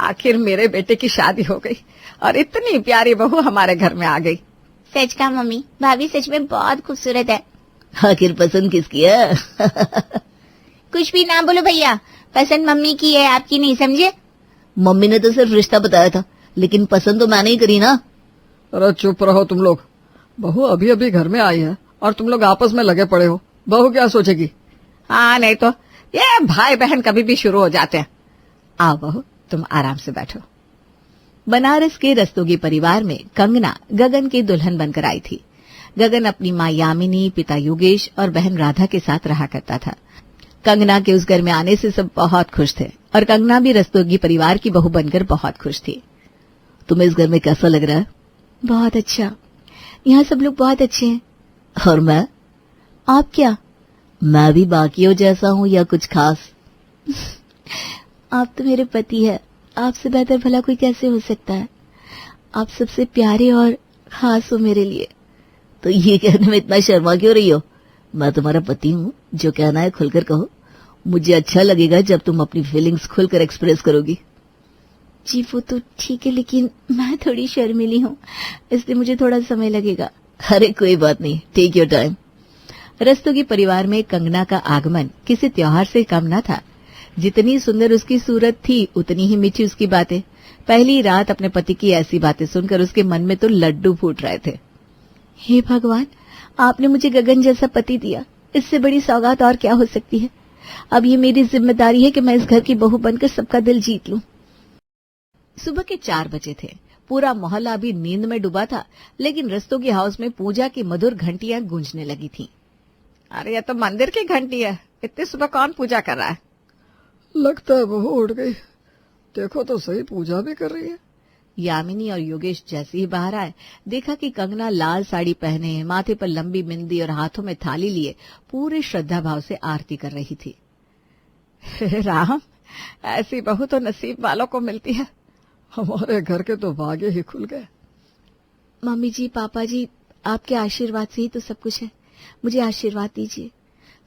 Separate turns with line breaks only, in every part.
आखिर मेरे बेटे की शादी हो गई और इतनी प्यारी बहू हमारे घर में आ गई।
सच का मम्मी, भाभी सच में बहुत खूबसूरत है।
आखिर पसंद किसकी है?
कुछ भी ना बोलो भैया, पसंद मम्मी की है, आपकी नहीं, समझे?
मम्मी ने तो सिर्फ रिश्ता बताया था, लेकिन पसंद तो मैंने ही करी ना।
अरे चुप रहो तुम लोग, बहू अभी अभी घर में आई है और तुम लोग आपस में लगे पड़े हो। बहू क्या सोचेगी? हाँ नहीं तो ये भाई बहन कभी भी शुरू हो जाते हैं। आओ बहू, तुम आराम से बैठो।
बनारस के रस्तोगी परिवार में कंगना गगन की दुल्हन बनकर आई थी। गगन अपनी माँ यामिनी, पिता योगेश और बहन राधा के साथ रहा करता था। कंगना के उस घर में आने से सब बहुत खुश थे और कंगना भी रस्तोगी परिवार की बहू बनकर बहुत खुश थी। तुम्हें इस घर में कैसा लग रहा है?
बहुत अच्छा, यहाँ सब लोग बहुत अच्छे हैं।
और मैं? आप क्या? मैं भी बाकियों जैसा हूँ या कुछ खास?
आप तो मेरे पति है, आपसे बेहतर भला कोई कैसे हो सकता है? आप सबसे प्यारे और खास हो मेरे लिए।
तो ये कहने में इतना शर्मा क्यों रही हो? मैं तुम्हारा पति हूँ, जो कहना है खुलकर कहो। मुझे अच्छा लगेगा जब तुम अपनी फीलिंग्स खुलकर एक्सप्रेस करोगी।
जी वो तो ठीक है, लेकिन मैं थोड़ी शर्मीली हूँ, इसलिए मुझे थोड़ा समय लगेगा।
अरे कोई बात नहीं, टेक योर टाइम। रस्तोगी परिवार में कंगना का आगमन किसी त्योहार से कम न था। जितनी सुंदर उसकी सूरत थी, उतनी ही मीठी उसकी बातें। पहली रात अपने पति की ऐसी बातें सुनकर उसके मन में तो लड्डू फूट रहे थे।
हे भगवान, आपने मुझे गगन जैसा पति दिया, इससे बड़ी सौगात और क्या हो सकती है। अब ये मेरी जिम्मेदारी है कि मैं इस घर की बहू बनकर सबका दिल जीत लूं।
सुबह के 4 बजे थे। पूरा मोहल्ला अभी नींद में डूबा था, लेकिन रस्तोगी हाउस में पूजा की मधुर घंटियां गूंजने लगी थीं।
अरे ये तो मंदिर की घंटी है, इतनी सुबह कौन पूजा कर रहा है? लगता है बहू उठ गई, देखो तो सही, पूजा भी कर रही है।
यामिनी और योगेश जैसे ही बाहर आए, देखा कि कंगना लाल साड़ी पहने, माथे पर लंबी बिंदी और हाथों में थाली लिए पूरे श्रद्धा भाव से आरती कर रही थी।
राम, ऐसी बहू तो नसीब वालों को मिलती है, हमारे घर के तो भाग्य ही खुल गए।
मम्मी जी, पापा जी, आपके आशीर्वाद से ही तो सब कुछ है, मुझे आशीर्वाद दीजिए।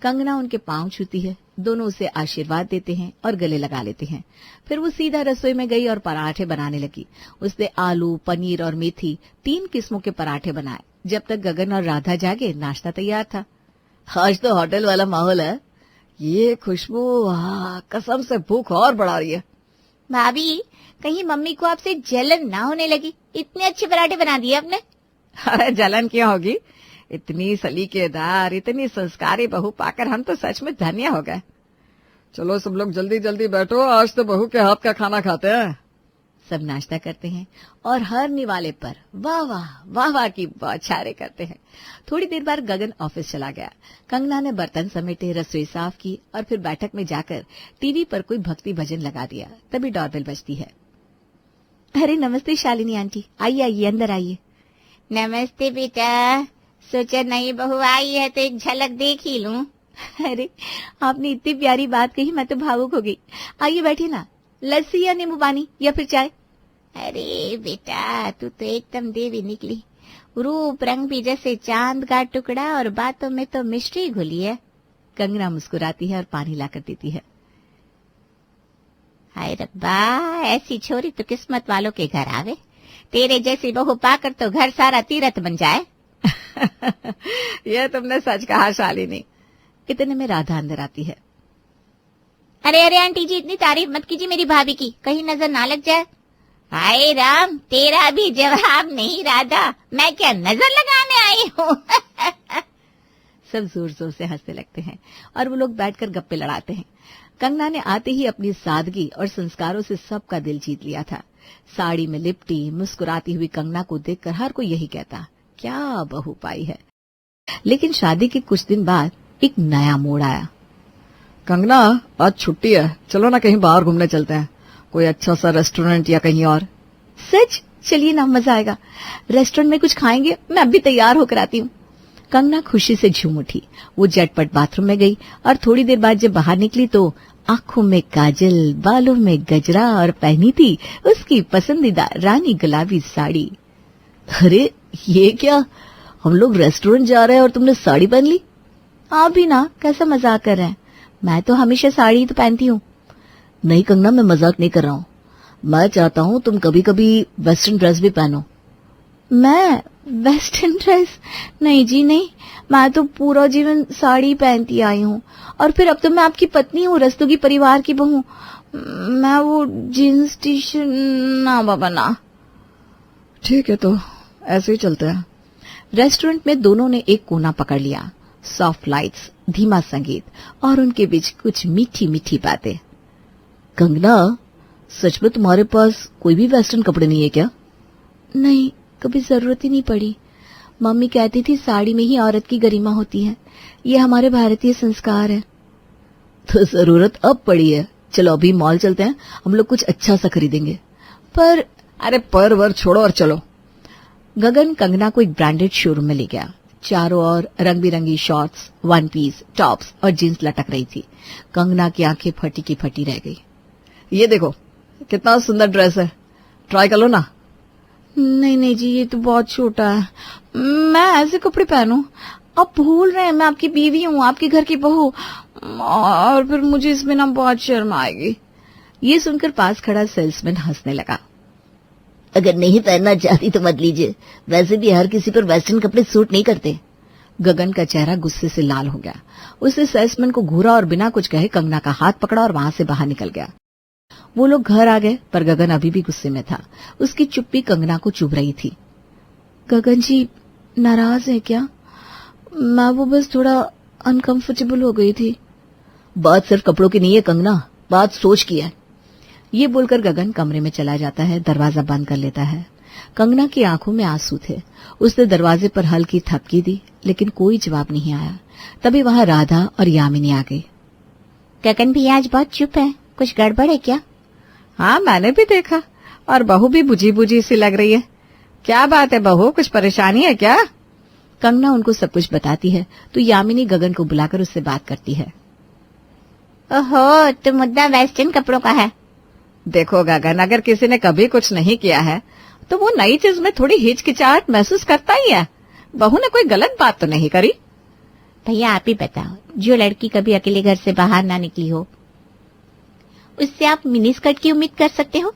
कंगना उनके पांव छूती है, दोनों उसे आशीर्वाद देते हैं और गले लगा लेते हैं। फिर वो सीधा रसोई में गई और पराठे बनाने लगी। उसने आलू, पनीर और मेथी 3 किस्मों के पराठे बनाए। जब तक गगन और राधा जागे, नाश्ता तैयार था। आज तो होटल वाला माहौल है।
ये खुशबू कसम से भूख और बढ़ा रही है।
भाभी, कहीं मम्मी को आपसे जलन ना होने लगी? इतने अच्छे पराठे बना दिए आपने।
अरे जलन क्यों होगी, इतनी सलीकेदार, इतनी संस्कारी बहू पाकर हम तो सच में धन्य हो गए। चलो सब लोग जल्दी जल्दी बैठो, आज तो बहू के हाथ का खाना खाते हैं।
सब नाश्ता करते हैं और हर निवाले पर वाह वाह वाह वाह की बौछारें करते हैं। थोड़ी देर बाद गगन ऑफिस चला गया। कंगना ने बर्तन समेटे, रसोई साफ की और फिर बैठक में जाकर टीवी पर कोई भक्ति भजन लगा दिया। तभी डोरबेल बजती है।
अरे नमस्ते शालिनी आंटी, आइए आइए, अंदर आइए। नमस्ते बेटा, सोचा नई बहू आई है तो एक झलक देख ही लूं। अरे आपने इतनी प्यारी बात कही, मैं तो भावुक हो गई। आइए बैठिए ना, लस्सी या नींबू पानी या फिर चाय? अरे बेटा, तू तो एकदम देवी निकली, रूप रंग भी जैसे चांद का टुकड़ा और बातों में तो मिष्टी घुली है।
कंगना मुस्कुराती है और पानी लाकर देती है।
हाय रब्बा, ऐसी छोरी तो किस्मत वालों के घर आवे, तेरे जैसी बहू पाकर तो घर सारा तीरथ बन जाए।
यह तुमने सच कहा शालिनी।
इतने में राधा अंदर आती है।
अरे अरे आंटी जी, इतनी तारीफ मत कीजिए मेरी भाभी की, कहीं नजर ना लग जाए। हाय राम, तेरा भी जवाब नहीं राधा, मैं क्या नजर लगाने आई हूँ।
सब जोर जोर से हंसने लगते हैं और वो लोग बैठकर गप्पे लड़ाते हैं। कंगना ने आते ही अपनी सादगी और संस्कारों से सबका दिल जीत लिया था। साड़ी में लिपटी मुस्कुराती हुई कंगना को देखकर हर कोई यही कहता, क्या बहू पाई है। लेकिन शादी के कुछ दिन बाद एक नया मोड़ आया।
कंगना, आज छुट्टी है, चलो ना कहीं बाहर घूमने चलते हैं, कोई अच्छा सा रेस्टोरेंट या कहीं और।
सच? चलिए ना, मजा आएगा। रेस्टोरेंट में कुछ खाएंगे, मैं अभी तैयार होकर आती हूँ।
कंगना खुशी से झूम उठी। वो झटपट बाथरूम में गई और थोड़ी देर बाद जब बाहर निकली तो आंखों में काजल, बालों में गजरा और पहनी थी उसकी पसंदीदा रानी गुलाबी साड़ी। अरे ये क्या, हम लोग रेस्टोरेंट जा रहे हैं और तुमने साड़ी पहन ली?
आप भी ना, कैसा मजाक कर रहे हैं, मैं तो हमेशा साड़ी तो पहनती हूँ।
नहीं कंगना, मैं मजाक नहीं कर रहा हूँ। मैं चाहता हूँ तुम कभी कभी वेस्टर्न ड्रेस भी पहनो।
मैं वेस्टर्न ड्रेस? नहीं जी नहीं, मैं तो पूरा जीवन साड़ी पहनती आई हूँ, और फिर अब तो मैं आपकी पत्नी हूँ, रस्तोगी परिवार की बहू। मैं वो जीन्स टी शर्ट ना बाबा ना।
ठीक है, तो ऐसे ही चलते हैं।
रेस्टोरेंट में दोनों ने एक कोना पकड़ लिया। सॉफ्ट लाइट्स, धीमा संगीत और उनके बीच कुछ मीठी मीठी बातें। कंगना, सच में तुम्हारे पास कोई भी वेस्टर्न कपड़े नहीं है क्या?
नहीं, कभी जरूरत ही नहीं पड़ी। मम्मी कहती थी साड़ी में ही औरत की गरिमा होती है, ये हमारे भारतीय संस्कार है।
तो जरूरत अब पड़ी है। चलो अभी मॉल चलते हैं, हम लोग कुछ अच्छा सा खरीदेंगे।
पर
अरे पर वर छोड़ो और चलो।
गगन कंगना को एक ब्रांडेड शोरूम में ले गया। चारों ओर रंग बिरंगी शॉर्ट्स, वन पीस, टॉप्स और जीन्स लटक रही थी। कंगना की आंखें फटी की फटी रह गई।
ये देखो कितना सुंदर ड्रेस है, ट्राई कर लो ना।
नहीं नहीं जी, ये तो बहुत छोटा है, मैं ऐसे कपड़े पहनूं? आप भूल रहे हैं मैं आपकी बीवी हूँ, आपके घर की बहू, और फिर मुझे इसमें ना बहुत शर्म आएगी।
ये सुनकर पास खड़ा सेल्समैन हंसने लगा। अगर नहीं पहनना चाहती तो मत लीजिए, वैसे भी हर किसी पर वेस्टर्न कपड़े सूट नहीं करते। गगन का चेहरा गुस्से से लाल हो गया। उसने सेल्समैन को घूरा और बिना कुछ कहे कंगना का हाथ पकड़ा और वहां से बाहर निकल गया। वो लोग घर आ गए, पर गगन अभी भी गुस्से में था। उसकी चुप्पी कंगना को चुभ रही थी।
गगन जी नाराज है क्या? मैं वो बस थोड़ा अनकंफर्टेबल हो गई थी।
बात सिर्फ कपड़ों की नहीं है कंगना, बात सोच की है। ये बोलकर गगन कमरे में चला जाता है, दरवाजा बंद कर लेता है। कंगना की आंखों में आंसू थे। उसने दरवाजे पर हल्की थपकी दी, लेकिन कोई जवाब नहीं आया। तभी वहां राधा और यामिनी आ गई।
गगन भी आज बहुत चुप है, कुछ गड़बड़ है क्या?
हाँ, मैंने भी देखा, और बहू भी बुझी बुझी सी लग रही है। क्या बात है बहू, कुछ परेशानी है क्या?
कंगना उनको सब कुछ बताती है तो यामिनी गगन को बुलाकर उससे बात करती है।
ओहो, तो मुद्दा वेस्टर्न कपड़ों का है।
देखो गगन, अगर किसी ने कभी कुछ नहीं किया है तो वो नई चीज में थोड़ी हिचकिचाहट महसूस करता ही है। बहू ने कोई गलत बात तो नहीं करी।
भैया आप ही बताओ, जो लड़की कभी अकेले घर से बाहर ना निकली हो, उससे आप मिनी स्कर्ट की उम्मीद कर सकते हो?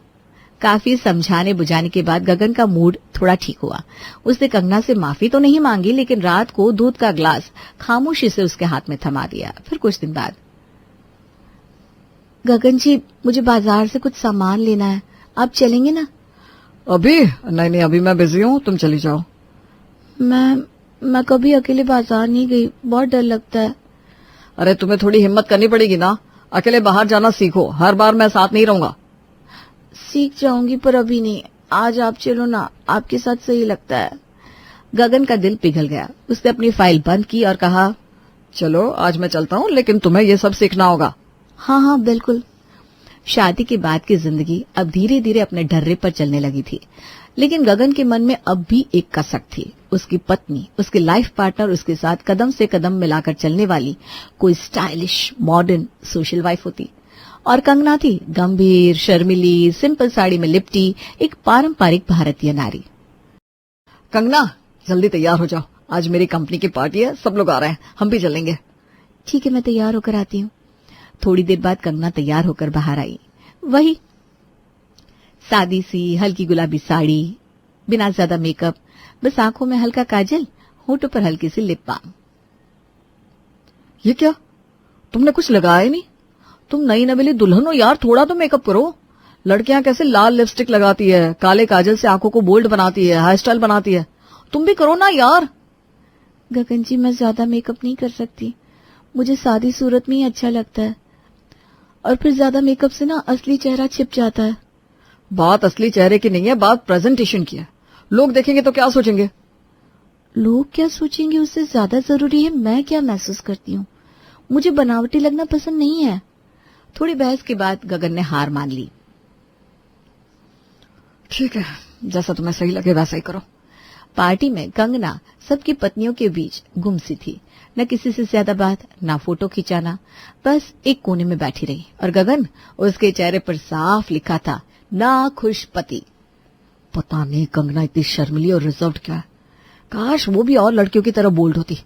काफी समझाने बुझाने के बाद गगन का मूड थोड़ा ठीक हुआ। उसने कंगना से माफी तो नहीं मांगी, लेकिन रात को दूध का ग्लास खामोशी से उसके हाथ में थमा दिया। फिर कुछ दिन बाद,
गगन जी मुझे बाजार से कुछ सामान लेना है, आप चलेंगे ना?
अभी नहीं, अभी मैं बिजी हूँ, तुम चली जाओ।
मैं कभी अकेले बाजार नहीं गई, बहुत डर लगता है।
अरे तुम्हें थोड़ी हिम्मत करनी पड़ेगी ना, अकेले बाहर जाना सीखो, हर बार मैं साथ नहीं रहूंगा।
सीख जाऊंगी, पर अभी नहीं। आज आप चलो ना, आपके साथ सही लगता है।
गगन का दिल पिघल गया। उसने अपनी फाइल बंद की और कहा,
चलो आज मैं चलता हूँ, लेकिन तुम्हें ये सब सीखना होगा।
हाँ हाँ बिल्कुल।
शादी के बाद की जिंदगी अब धीरे धीरे अपने ढर्रे पर चलने लगी थी, लेकिन गगन के मन में अब भी एक कसक थी। उसकी पत्नी, उसके लाइफ पार्टनर उसके साथ कदम से कदम मिलाकर चलने वाली कोई स्टाइलिश, मॉडर्न, सोशल वाइफ होती। और कंगना थी गंभीर, शर्मिली, सिंपल साड़ी में लिपटी एक पारंपरिक भारतीय नारी।
कंगना जल्दी तैयार हो जाओ, आज मेरी कंपनी की पार्टी है, सब लोग आ रहे हैं, हम भी चलेंगे।
ठीक है, मैं तैयार होकर आती हूँ।
थोड़ी देर बाद कंगना तैयार होकर बाहर आई। वही सादी सी हल्की गुलाबी साड़ी, बिना ज्यादा मेकअप, बस आंखों में हल्का काजल, होठों पर हल्की सी लिप बाम।
ये क्या, तुमने कुछ लगाया ही नहीं? तुम नई नवेली दुल्हन हो यार, थोड़ा तो मेकअप करो। लड़कियां कैसे लाल लिपस्टिक लगाती है, काले काजल से आंखों को बोल्ड बनाती है, हेयर स्टाइल बनाती है, तुम भी करो ना यार।
गगन जी मैं ज्यादा मेकअप नहीं कर सकती, मुझे सादी सूरत में ही अच्छा लगता है, और फिर ज्यादा मेकअप से ना असली चेहरा छिप जाता है।
बात असली चेहरे की नहीं है, बात प्रेजेंटेशन की है। लोग देखेंगे तो क्या सोचेंगे?
लोग क्या सोचेंगे उससे ज्यादा जरूरी है मैं क्या महसूस करती हूँ। मुझे बनावटी लगना पसंद नहीं है।
थोड़ी बहस के बाद गगन ने हार मान ली।
ठीक है, जैसा तुम्हें सही लगे वैसा ही करो।
पार्टी में कंगना सबकी पत्नियों के बीच गुम सी थी। न किसी से ज्यादा बात, न फोटो खिंचाना, बस एक कोने में बैठी रही। और गगन, उसके चेहरे पर साफ लिखा था, ना खुश पति।
पता नहीं कंगना इतनी शर्मिली और रिजर्व्ड क्या है, काश वो भी और लड़कियों की तरह बोल्ड होती।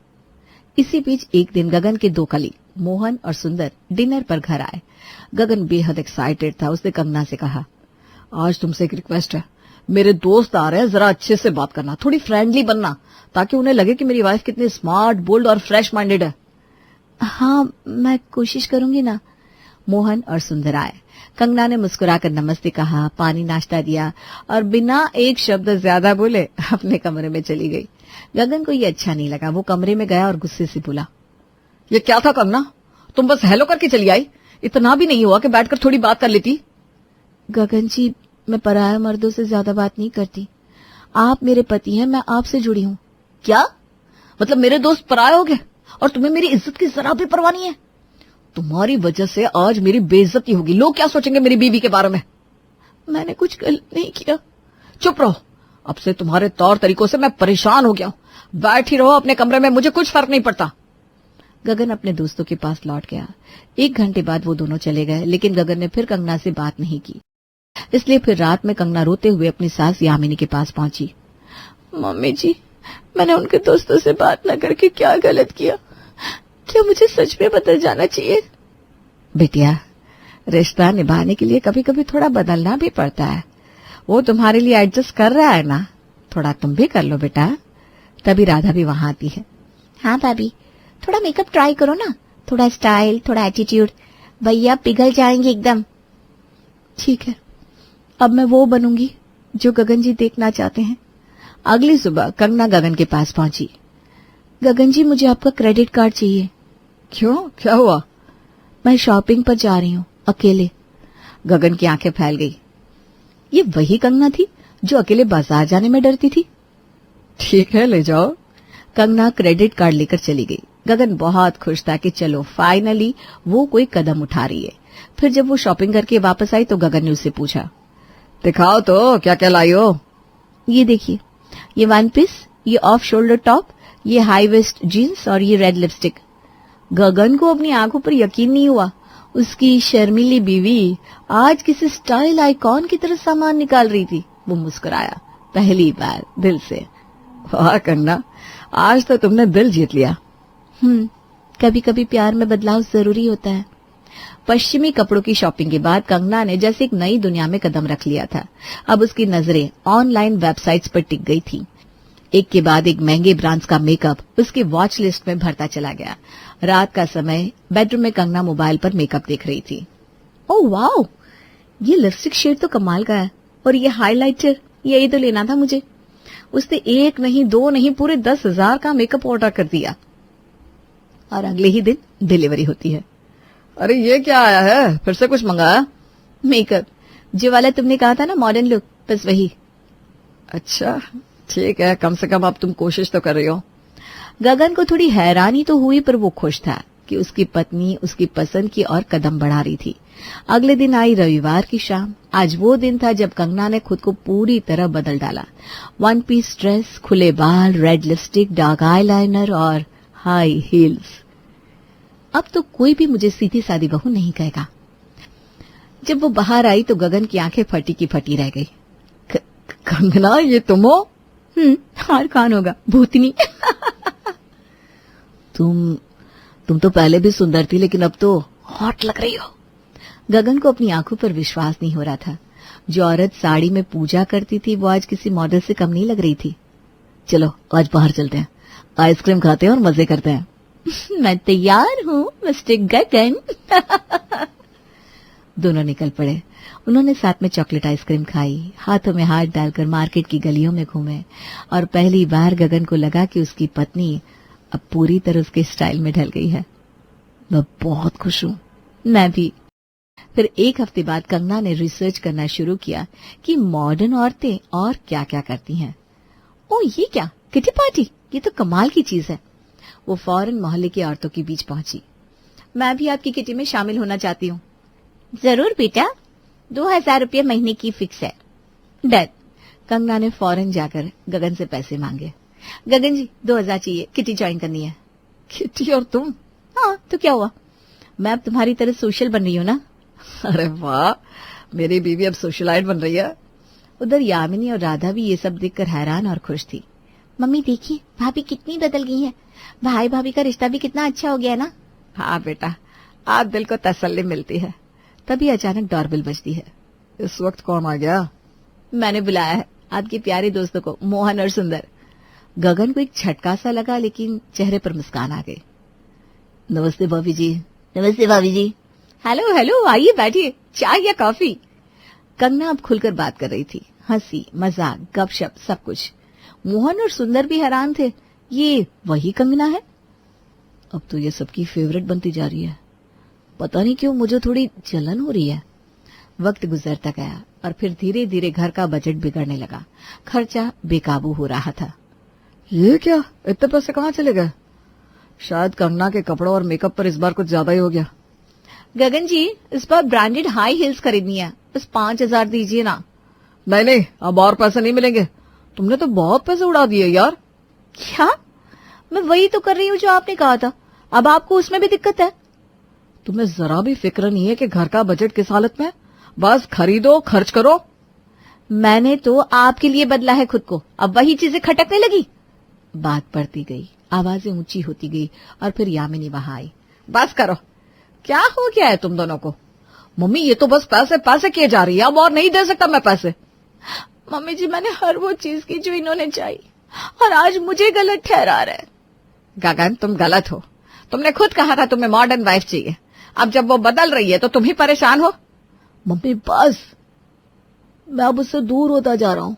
इसी बीच एक दिन गगन के दो कलीग मोहन और सुंदर डिनर पर घर आए। गगन बेहद एक्साइटेड था। उसने कंगना से कहा,
आज तुमसे एक रिक्वेस्ट है, मेरे दोस्त आ रहे हैं, जरा अच्छे से बात करना, थोड़ी फ्रेंडली बनना, ताकि उन्हें लगे कि मेरी वाइफ कितनी स्मार्ट, बोल्ड और फ्रेश माइंडेड है।
हाँ, मैं कोशिश करूंगी ना। मोहन और सुंदर आए। कंगना ने मुस्कुराकर नमस्ते कहा, पानी नाश्ता दिया और बिना एक शब्द ज्यादा बोले अपने कमरे में चली गई। गगन को ये अच्छा नहीं लगा। वो कमरे में गया और गुस्से से बोला,
ये क्या था कंगना, तुम बस हेलो करके चली आई, इतना भी नहीं हुआ कि बैठकर थोड़ी बात कर लेती।
गगन जी, मैं पराया मर्दों से ज्यादा बात नहीं करती। आप मेरे पति हैं, मैं आपसे जुड़ी हूँ।
क्या मतलब, मेरे दोस्त पराये हो गए और तुम्हें मेरी इज्जत की जरा भी परवाह नहीं है? तुम्हारी वजह से आज मेरी बेइज्जती होगी, लोग क्या सोचेंगे मेरी बीवी के बारे में?
मैंने कुछ गलत नहीं किया।
चुप रहो, अब से तुम्हारे तौर तरीकों से मैं परेशान हो गया हूं। बैठ ही रहो अपने कमरे में, मुझे कुछ फर्क नहीं पड़ता।
गगन अपने दोस्तों के पास लौट गया। 1 घंटे बाद वो दोनों चले गए, लेकिन गगन ने फिर कंगना से बात नहीं की। इसलिए फिर रात में कंगना रोते हुए अपनी सास यामिनी के पास पहुंची। मम्मी जी, मैंने उनके दोस्तों से बात न करके क्या गलत किया? क्या मुझे सच में बदल जाना चाहिए?
बेटिया, रिश्ता निभाने के लिए कभी कभी थोड़ा बदलना भी पड़ता है। वो तुम्हारे लिए एडजस्ट कर रहा है ना, थोड़ा तुम भी कर लो बेटा।
तभी राधा भी वहां आती है। हाँ भाभी, थोड़ा मेकअप ट्राई करो ना, थोड़ा स्टाइल, थोड़ा एटीट्यूड, भैया पिघल जाएंगे एकदम। ठीक है, अब मैं वो बनूंगी जो गगन जी देखना चाहते हैं।
अगली सुबह कंगना गगन के पास पहुंची।
गगन जी, मुझे आपका क्रेडिट कार्ड चाहिए।
क्यों, क्या हुआ?
मैं शॉपिंग पर जा रही हूँ, अकेले।
गगन की आंखें फैल गई। ये वही कंगना थी जो अकेले बाजार जाने में डरती थी। ठीक है, ले जाओ।
कंगना क्रेडिट कार्ड लेकर चली गई। गगन बहुत खुश था कि चलो फाइनली वो कोई कदम उठा रही है। फिर जब वो शॉपिंग करके वापस आई तो गगन ने उससे पूछा,
दिखाओ तो क्या क्या लाई हो।
ये देखिए, ये 1 पीस, ये ऑफ शोल्डर टॉप, ये हाई वेस्ट जीन्स और ये रेड लिपस्टिक। गगन को अपनी आंखों पर यकीन नहीं हुआ। उसकी शर्मीली बीवी आज किसी स्टाइल आइकॉन की तरह सामान निकाल रही थी। वो मुस्कुराया, पहली बार दिल से।
वाह कंगना, आज तो तुमने दिल जीत लिया।
कभी कभी प्यार में बदलाव जरूरी होता है। पश्चिमी कपड़ों की शॉपिंग के बाद कंगना ने जैसे एक नई दुनिया में कदम रख लिया था। अब उसकी नजरें ऑनलाइन वेबसाइट्स पर टिक गई थी। एक के बाद एक महंगे ब्रांड्स का मेकअप उसकी वॉच लिस्ट में भरता चला गया। रात का समय, बेडरूम में कंगना मोबाइल पर मेकअप देख रही थी। ओह वाओ, ये लिपस्टिक शेड तो कमाल का है, और ये हाइलाइटर, यही तो लेना था मुझे। उसने 1 नहीं 2 नहीं पूरे 10,000 का मेकअप ऑर्डर कर दिया और अगले ही दिन डिलीवरी होती है।
अरे ये क्या आया है, फिर से कुछ मंगाया?
मेकअप, जो वाला तुमने कहा था ना, मॉडर्न लुक, बस वही।
अच्छा ठीक है, कम से कम अब तुम कोशिश तो कर रही हो।
गगन को थोड़ी हैरानी तो हुई, पर वो खुश था कि उसकी पत्नी उसकी पसंद की और कदम बढ़ा रही थी। अगले दिन आई रविवार की शाम। आज वो दिन था जब कंगना ने खुद को पूरी तरह बदल डाला। 1 पीस ड्रेस, खुले बाल, रेड लिपस्टिक, डार्क आईलाइनर और हाई हील्स। अब तो कोई भी मुझे सीधी सादी बहू नहीं कहेगा। जब वो बाहर आई तो गगन की आंखें फटी की फटी रह गई।
कंगना, ये तुम हो?
और कौन होगा, भूतनी।
तुम तो पहले भी सुंदर थी, लेकिन अब तो हॉट लग रही हो।
गगन को अपनी आंखों पर विश्वास नहीं हो रहा था। जो औरत साड़ी में पूजा करती थी वो आज किसी मॉडल से कम नहीं लग रही थी।
चलो आज बाहर चलते हैं, आइसक्रीम खाते हैं और मजे करते हैं।
मैं तैयार हूँ मिस्टर गगन। दोनों निकल पड़े। उन्होंने साथ में चॉकलेट आइसक्रीम खाई, हाथों में हाथ डालकर मार्केट की गलियों में घूमे और पहली बार गगन को लगा कि उसकी पत्नी अब पूरी तरह उसके स्टाइल में ढल गई है।
मैं बहुत खुश हूँ।
मैं भी। फिर 1 हफ्ते बाद कंगना ने रिसर्च करना शुरू किया कि मॉडर्न औरतें और क्या क्या करती हैं। ओ ये क्या, किटी पार्टी, ये तो कमाल की चीज है। वो फौरन मोहल्ले की औरतों के बीच पहुंची। मैं भी आपकी किटी में शामिल होना चाहती हूँ। जरूर बेटा, 2000 रुपये महीने की फिक्स है। डन। कंगना ने फौरन जाकर गगन से पैसे मांगे। गगन जी 2000 चाहिए, किटी ज्वाइन करनी है।
किटी और तुम?
हाँ तो क्या हुआ, मैं अब तुम्हारी तरह सोशल बन रही हूँ ना।
अरे वाह, मेरी बीवी अब सोशलाइट बन रही है।
उधर यामिनी और राधा भी ये सब देखकर हैरान और खुश थी। मम्मी देखिए, भाभी कितनी बदल गई है, भाई भाभी का रिश्ता भी कितना अच्छा हो गया ना।
हाँ बेटा, आज दिल को तसल्ली मिलती है।
तभी अचानक डोरबेल बजती है।
इस वक्त कौन आ गया?
मैंने बुलाया है आपके प्यारे दोस्तों को, मोहन और सुंदर। गगन को एक झटका सा लगा, लेकिन चेहरे पर मुस्कान आ गई। नमस्ते भाभी जी।
नमस्ते भाभी जी।
हेलो हेलो, आइए बैठिए, चाय या कॉफी। कंगना अब खुलकर बात कर रही थी, हंसी मजाक गपशप सब कुछ। मोहन और सुंदर भी हैरान थे, ये वही कंगना है? अब तो ये सबकी फेवरेट बनती जा रही है। पता नहीं क्यों मुझे थोड़ी जलन हो रही है। वक्त गुजरता गया और फिर धीरे धीरे घर का बजट बिगड़ने लगा। खर्चा बेकाबू हो रहा था।
ये क्या, इतने पैसे कहाँ चले गए? शायद कंगना के कपड़ों और मेकअप पर इस बार कुछ ज्यादा ही हो गया।
गगन जी, इस बार ब्रांडेड हाई हील्स खरीदनी है, बस 5,000 दीजिए ना।
नहीं नहीं, अब और पैसे नहीं मिलेंगे। तुमने तो बहुत पैसे उड़ा दिए यार।
क्या? मैं वही तो कर रही हूँ जो आपने कहा था, अब आपको उसमें भी दिक्कत है?
तुम्हें जरा भी फिक्र नहीं है कि घर का बजट किस हालत में है? बस खरीदो, खर्च करो।
मैंने तो आपके लिए बदला है खुद को, अब वही चीजें खटकने लगी। बात बढ़ती गई, आवाजें ऊंची होती गई और फिर यामिनी वहां आई।
बस करो, क्या हो गया है तुम दोनों को? मम्मी ये तो बस पैसे पैसे किए जा रही है, अब और नहीं दे सकता मैं पैसे।
मम्मी जी, मैंने हर वो चीज की जो इन्होंने चाहिए और आज मुझे गलत ठहरा रहा है।
गगन तुम गलत हो, तुमने खुद कहा था तुम्हें मॉडर्न वाइफ चाहिए। अब जब वो बदल रही है तो तुम ही परेशान हो।
मम्मी बस, मैं अब उससे दूर होता जा रहा हूँ।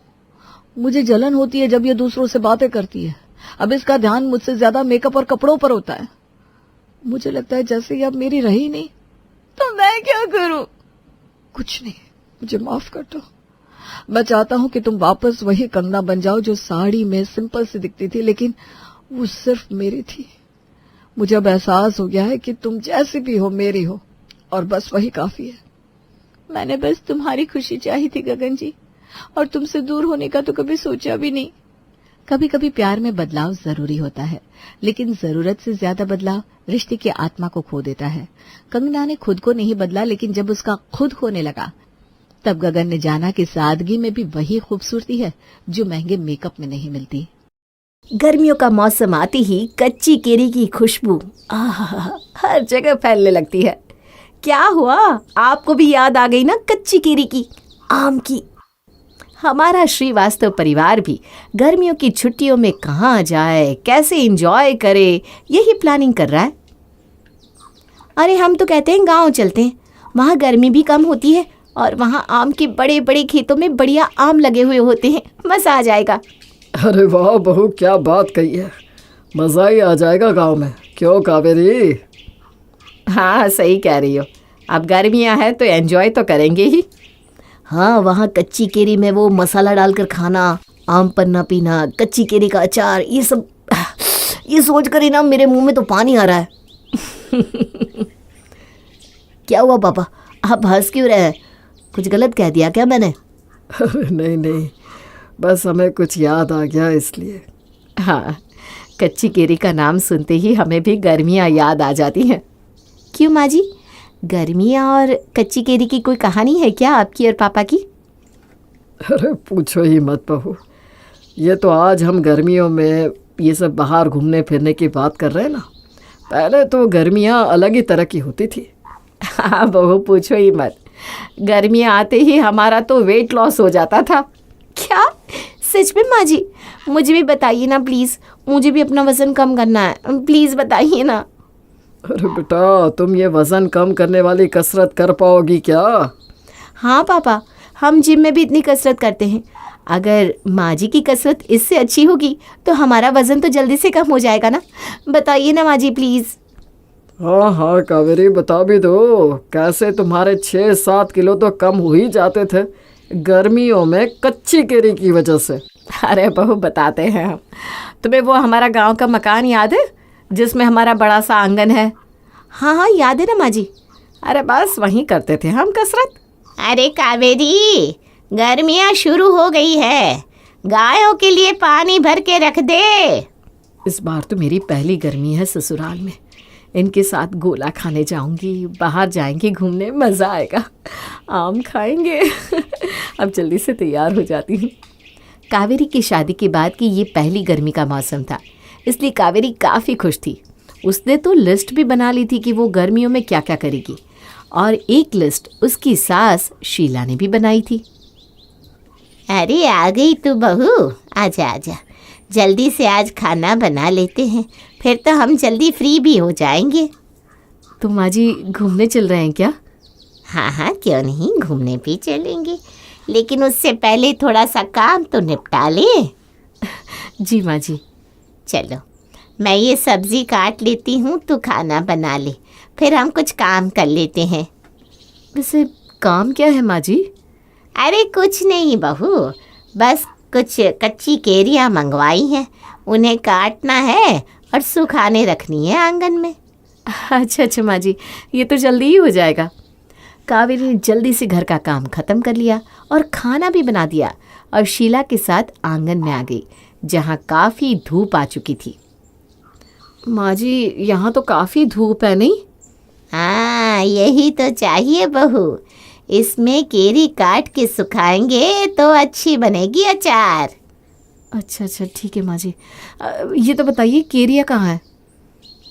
मुझे जलन होती है जब ये दूसरों से बातें करती है। अब इसका ध्यान मुझसे ज्यादा मेकअप और कपड़ों पर होता है। मुझे लगता है जैसे ये अब मेरी रही नहीं। तो मैं क्या करूं?
कुछ नहीं, मुझे माफ कर दो। मैं चाहता हूं कि तुम वापस वही कंगना बन जाओ जो साड़ी में सिंपल सी दिखती थी, लेकिन वो सिर्फ मेरी थी। मुझे अब एहसास हो गया है कि तुम जैसी भी हो मेरी हो, और बस वही काफी है।
मैंने बस तुम्हारी खुशी चाही थी गगन जी, और तुमसे दूर होने का तो कभी सोचा भी नहीं। कभी कभी प्यार में बदलाव जरूरी होता है, लेकिन जरूरत से ज्यादा बदलाव रिश्ते की आत्मा को खो देता है। कंगना ने खुद को नहीं बदला, लेकिन जब उसका खुद होने लगा तब गगन ने जाना कि सादगी में भी वही खूबसूरती है जो महंगे मेकअप में नहीं मिलती।
गर्मियों का मौसम आते ही कच्ची केरी की खुशबू हर जगह फैलने लगती है। क्या हुआ, आपको भी याद आ गई ना कच्ची केरी की, आम की? हमारा श्रीवास्तव परिवार भी गर्मियों की छुट्टियों में कहाँ जाए, कैसे एंजॉय करे, यही प्लानिंग कर रहा है। अरे हम तो कहते हैं गांव चलते हैं, वहाँ गर्मी भी कम होती है और वहाँ आम के बड़े बड़े खेतों में बढ़िया आम लगे हुए होते हैं, मज़ा आ जाएगा।
अरे वाह बहू, क्या बात कही है, मज़ा ही आ जाएगा गांव में। क्यों कावेरी?
हाँ सही कह रही हो, अब गर्मियाँ हैं तो एंजॉय तो करेंगे ही। हाँ, वहाँ कच्ची केरी में वो मसाला डालकर खाना, आम पन्ना पीना, कच्ची केरी का अचार, ये सब, ये सोच कर ही ना मेरे मुंह में तो पानी आ रहा है। क्या हुआ पापा, आप हंस क्यों रहे हैं? कुछ गलत कह दिया क्या मैंने?
अरे नहीं नहीं, बस हमें कुछ याद आ गया इसलिए।
हाँ, कच्ची केरी का नाम सुनते ही हमें भी गर्मियाँ याद आ जाती हैं। क्यों माँ जी, गर्मियाँ और कच्ची केरी की कोई कहानी है क्या आपकी और पापा की?
अरे पूछो ही मत बहू, ये तो आज हम गर्मियों में ये सब बाहर घूमने फिरने की बात कर रहे हैं ना। पहले तो गर्मियाँ अलग ही तरह की होती थी।
हाँ बहू, पूछो ही मत, गर्मियाँ आते ही हमारा तो वेट लॉस हो जाता था। क्या सच में माँ जी? मुझे भी बताइए ना प्लीज़, मुझे भी अपना वज़न कम करना है, प्लीज़ बताइए ना।
अरे बेटा, तुम ये वज़न कम करने वाली कसरत कर पाओगी क्या?
हाँ पापा, हम जिम में भी इतनी कसरत करते हैं। अगर माँ जी की कसरत इससे अच्छी होगी तो हमारा वज़न तो जल्दी से कम हो जाएगा ना। बताइए ना माँ जी प्लीज़।
हाँ हाँ कावेरी, बता भी दो, कैसे तुम्हारे 6-7 किलो तो कम हो ही जाते थे गर्मियों में कच्ची केरी की वजह से।
अरे बहू, बताते हैं हम। तुम्हें वो हमारा गांव का मकान याद है जिसमें हमारा बड़ा सा आंगन है? हाँ हाँ याद है ना माँ जी। अरे बस वहीं करते थे हम कसरत।
अरे कावेरी, गर्मियाँ शुरू हो गई है, गायों के लिए पानी भर के रख दे।
इस बार तो मेरी पहली गर्मी है ससुराल में, इनके साथ गोला खाने जाऊंगी, बाहर जाएंगे घूमने, मज़ा आएगा, आम खाएंगे। अब जल्दी से तैयार हो जाती हूँ। कावेरी की शादी के बाद की ये पहली गर्मी का मौसम था, इसलिए कावेरी काफ़ी खुश थी। उसने तो लिस्ट भी बना ली थी कि वो गर्मियों में क्या क्या करेगी, और एक लिस्ट उसकी सास शीला ने भी बनाई थी।
अरे आ गई तू बहू, आजा आजा, जल्दी से आज खाना बना लेते हैं, फिर तो हम जल्दी फ्री भी हो जाएंगे।
तो माँ जी घूमने चल रहे हैं क्या?
हाँ हाँ, क्यों नहीं, घूमने भी चलेंगे, लेकिन उससे पहले थोड़ा सा काम तो निपटा ले।
जी माँ जी।
चलो, मैं ये सब्जी काट लेती हूँ, तू खाना बना ले, फिर हम कुछ काम कर लेते हैं।
वैसे काम क्या है माँ जी?
अरे कुछ नहीं बहू, बस कुछ कच्ची केरियाँ मंगवाई हैं, उन्हें काटना है और सुखाने रखनी है आंगन में।
अच्छा अच्छा माँ जी, ये तो जल्दी ही हो जाएगा। कावेरी ने जल्दी से घर का काम खत्म कर लिया और खाना भी बना दिया और शीला के साथ आंगन में आ गई, जहाँ काफ़ी धूप आ चुकी थी। माँ जी यहाँ तो काफ़ी धूप है नहीं?
हाँ, यही तो चाहिए बहू, इसमें केरी काट के सुखाएंगे तो अच्छी बनेगी अचार।
अच्छा अच्छा ठीक है माँ जी। ये तो बताइए केरिया कहाँ है?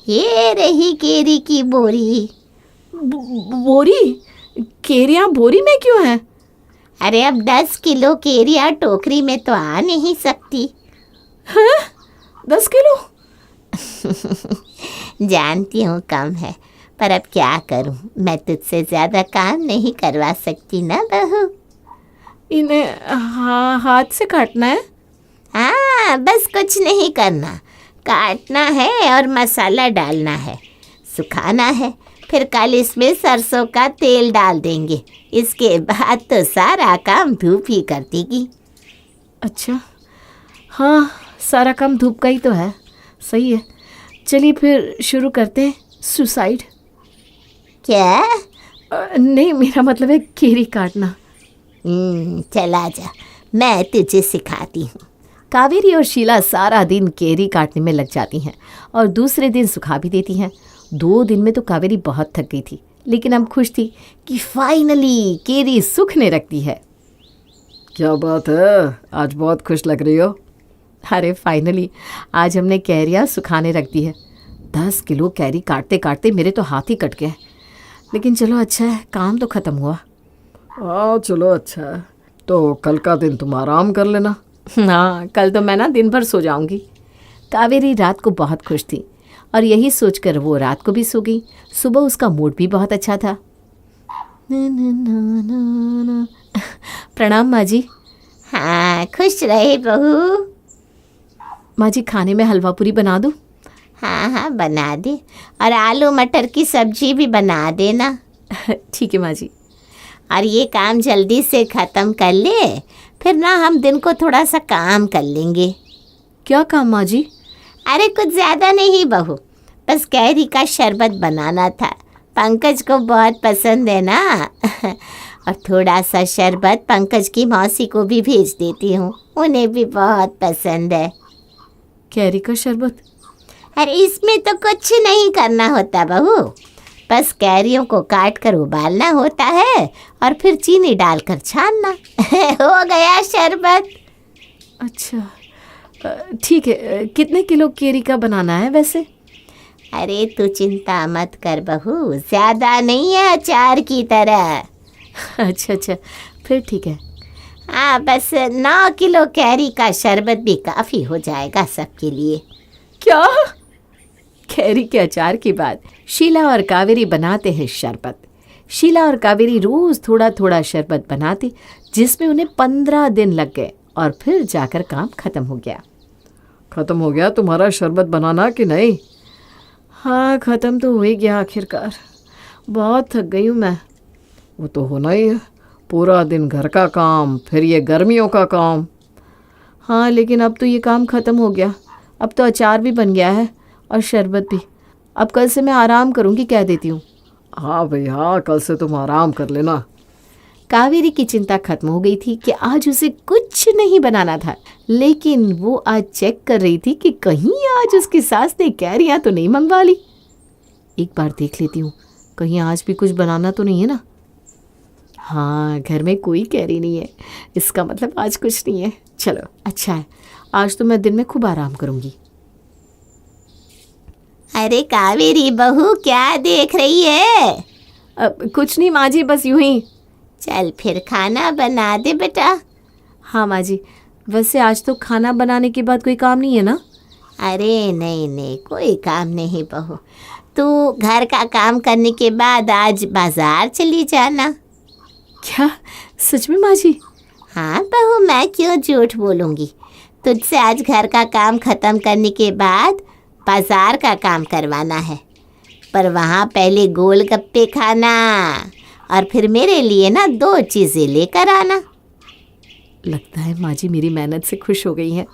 ये रही केरी की बोरी।
बोरी? केरिया बोरी में क्यों है?
अरे अब 10 किलो केरिया टोकरी में तो आ नहीं सकती।
10 किलो?
जानती हूँ कम है, पर अब क्या करूँ, मैं तुझसे ज़्यादा काम नहीं करवा सकती ना बहू।
इन्हें हाथ से काटना है?
हाँ, बस कुछ नहीं करना, काटना है और मसाला डालना है, सुखाना है, फिर कल इसमें सरसों का तेल डाल देंगे, इसके बाद तो सारा काम धूप ही कर देगी।
अच्छा हाँ, सारा काम धूप का ही तो है, सही है। चलिए फिर शुरू करते हैं। सुसाइड?
क्या?
नहीं, मेरा मतलब है केरी काटना।
चला जा, मैं तुझे सिखाती हूँ।
कावेरी और शीला सारा दिन केरी काटने में लग जाती हैं और दूसरे दिन सुखा भी देती हैं। 2 दिन में तो कावेरी बहुत थक गई थी, लेकिन अब खुश थी कि फाइनली केरी सूखने रखती है।
क्या बात है, आज बहुत खुश लग रही हो।
अरे फाइनली आज हमने कैरियाँ सुखाने रख दी है। 10 किलो कैरी काटते काटते मेरे तो हाथ ही कट गए, लेकिन चलो अच्छा है, काम तो ख़त्म हुआ।
हाँ चलो अच्छा है, तो कल का दिन तुम आराम कर लेना।
हाँ, कल तो मैं ना दिन भर सो जाऊंगी। कावेरी रात को बहुत खुश थी और यही सोचकर वो रात को भी सो गई। सुबह उसका मूड भी बहुत अच्छा था। प्रणाम माँ जी।
हाँ, खुश रहे बहू।
माँ जी खाने में हलवा पूरी बना दूँ?
हाँ हाँ, बना दे, और आलू मटर की सब्जी भी बना देना।
ठीक है माँ जी।
और ये काम जल्दी से ख़त्म कर ले, फिर ना हम दिन को थोड़ा सा काम कर लेंगे।
क्या काम माँ जी?
अरे कुछ ज़्यादा नहीं बहू, बस कैरी का शरबत बनाना था, पंकज को बहुत पसंद है ना। और थोड़ा सा शरबत पंकज की मौसी को भी भेज देती हूँ, उन्हें भी बहुत पसंद है।
कैरी का शरबत?
अरे इसमें तो कुछ नहीं करना होता बहू, बस कैरियों को काट कर उबालना होता है और फिर चीनी डालकर छानना। हो गया शरबत।
अच्छा ठीक है। कितने किलो केरी का बनाना है वैसे?
अरे तू चिंता मत कर बहू, ज़्यादा नहीं है अचार की तरह।
अच्छा अच्छा, फिर ठीक है।
हाँ, बस 9 किलो कैरी का शरबत भी काफ़ी हो जाएगा सबके लिए।
क्या? कैरी के अचार के बाद शीला और कावेरी बनाते हैं शरबत। शीला और कावेरी रोज़ थोड़ा थोड़ा शरबत बनाते, जिसमें उन्हें 15 दिन लग गए और फिर जाकर काम ख़त्म हो गया।
ख़त्म हो गया तुम्हारा शरबत बनाना कि नहीं?
हाँ, ख़त्म तो हो ही गया आखिरकार। बहुत थक गई हूँ मैं।
वो तो होना ही है, पूरा दिन घर का काम, फिर ये गर्मियों का काम।
हाँ, लेकिन अब तो ये काम ख़त्म हो गया। अब तो अचार भी बन गया है और शरबत भी। अब कल से मैं आराम करूँगी, कह देती हूँ।
हाँ भाई हाँ, कल से तुम आराम कर लेना।
कावेरी की चिंता खत्म हो गई थी कि आज उसे कुछ नहीं बनाना था, लेकिन वो आज चेक कर रही थी कि कहीं आज उसकी सास ने कैरियाँ तो नहीं मंगवा ली। एक बार देख लेती हूँ, कहीं आज भी कुछ बनाना तो नहीं है ना। हाँ, घर में कोई कैरी नहीं है, इसका मतलब आज कुछ नहीं है। चलो अच्छा है, आज तो मैं दिन में खूब आराम करूँगी।
अरे कावेरी बहू, क्या देख रही है?
कुछ नहीं माँ जी, बस यूं ही।
चल फिर खाना बना दे बेटा।
हाँ माँ जी, वैसे आज तो खाना बनाने के बाद कोई काम नहीं है ना?
अरे नहीं नहीं, कोई काम नहीं बहू। तू घर का काम करने के बाद आज बाजार चली जाना।
क्या सच में माँ जी?
हाँ बहू, मैं क्यों झूठ बोलूँगी। तुझसे आज घर का काम खत्म करने के बाद बाजार का काम करवाना है, पर वहाँ पहले गोलगप्पे खाना और फिर मेरे लिए ना 2 चीज़ें लेकर आना।
लगता है माँ जी मेरी मेहनत से खुश हो गई हैं,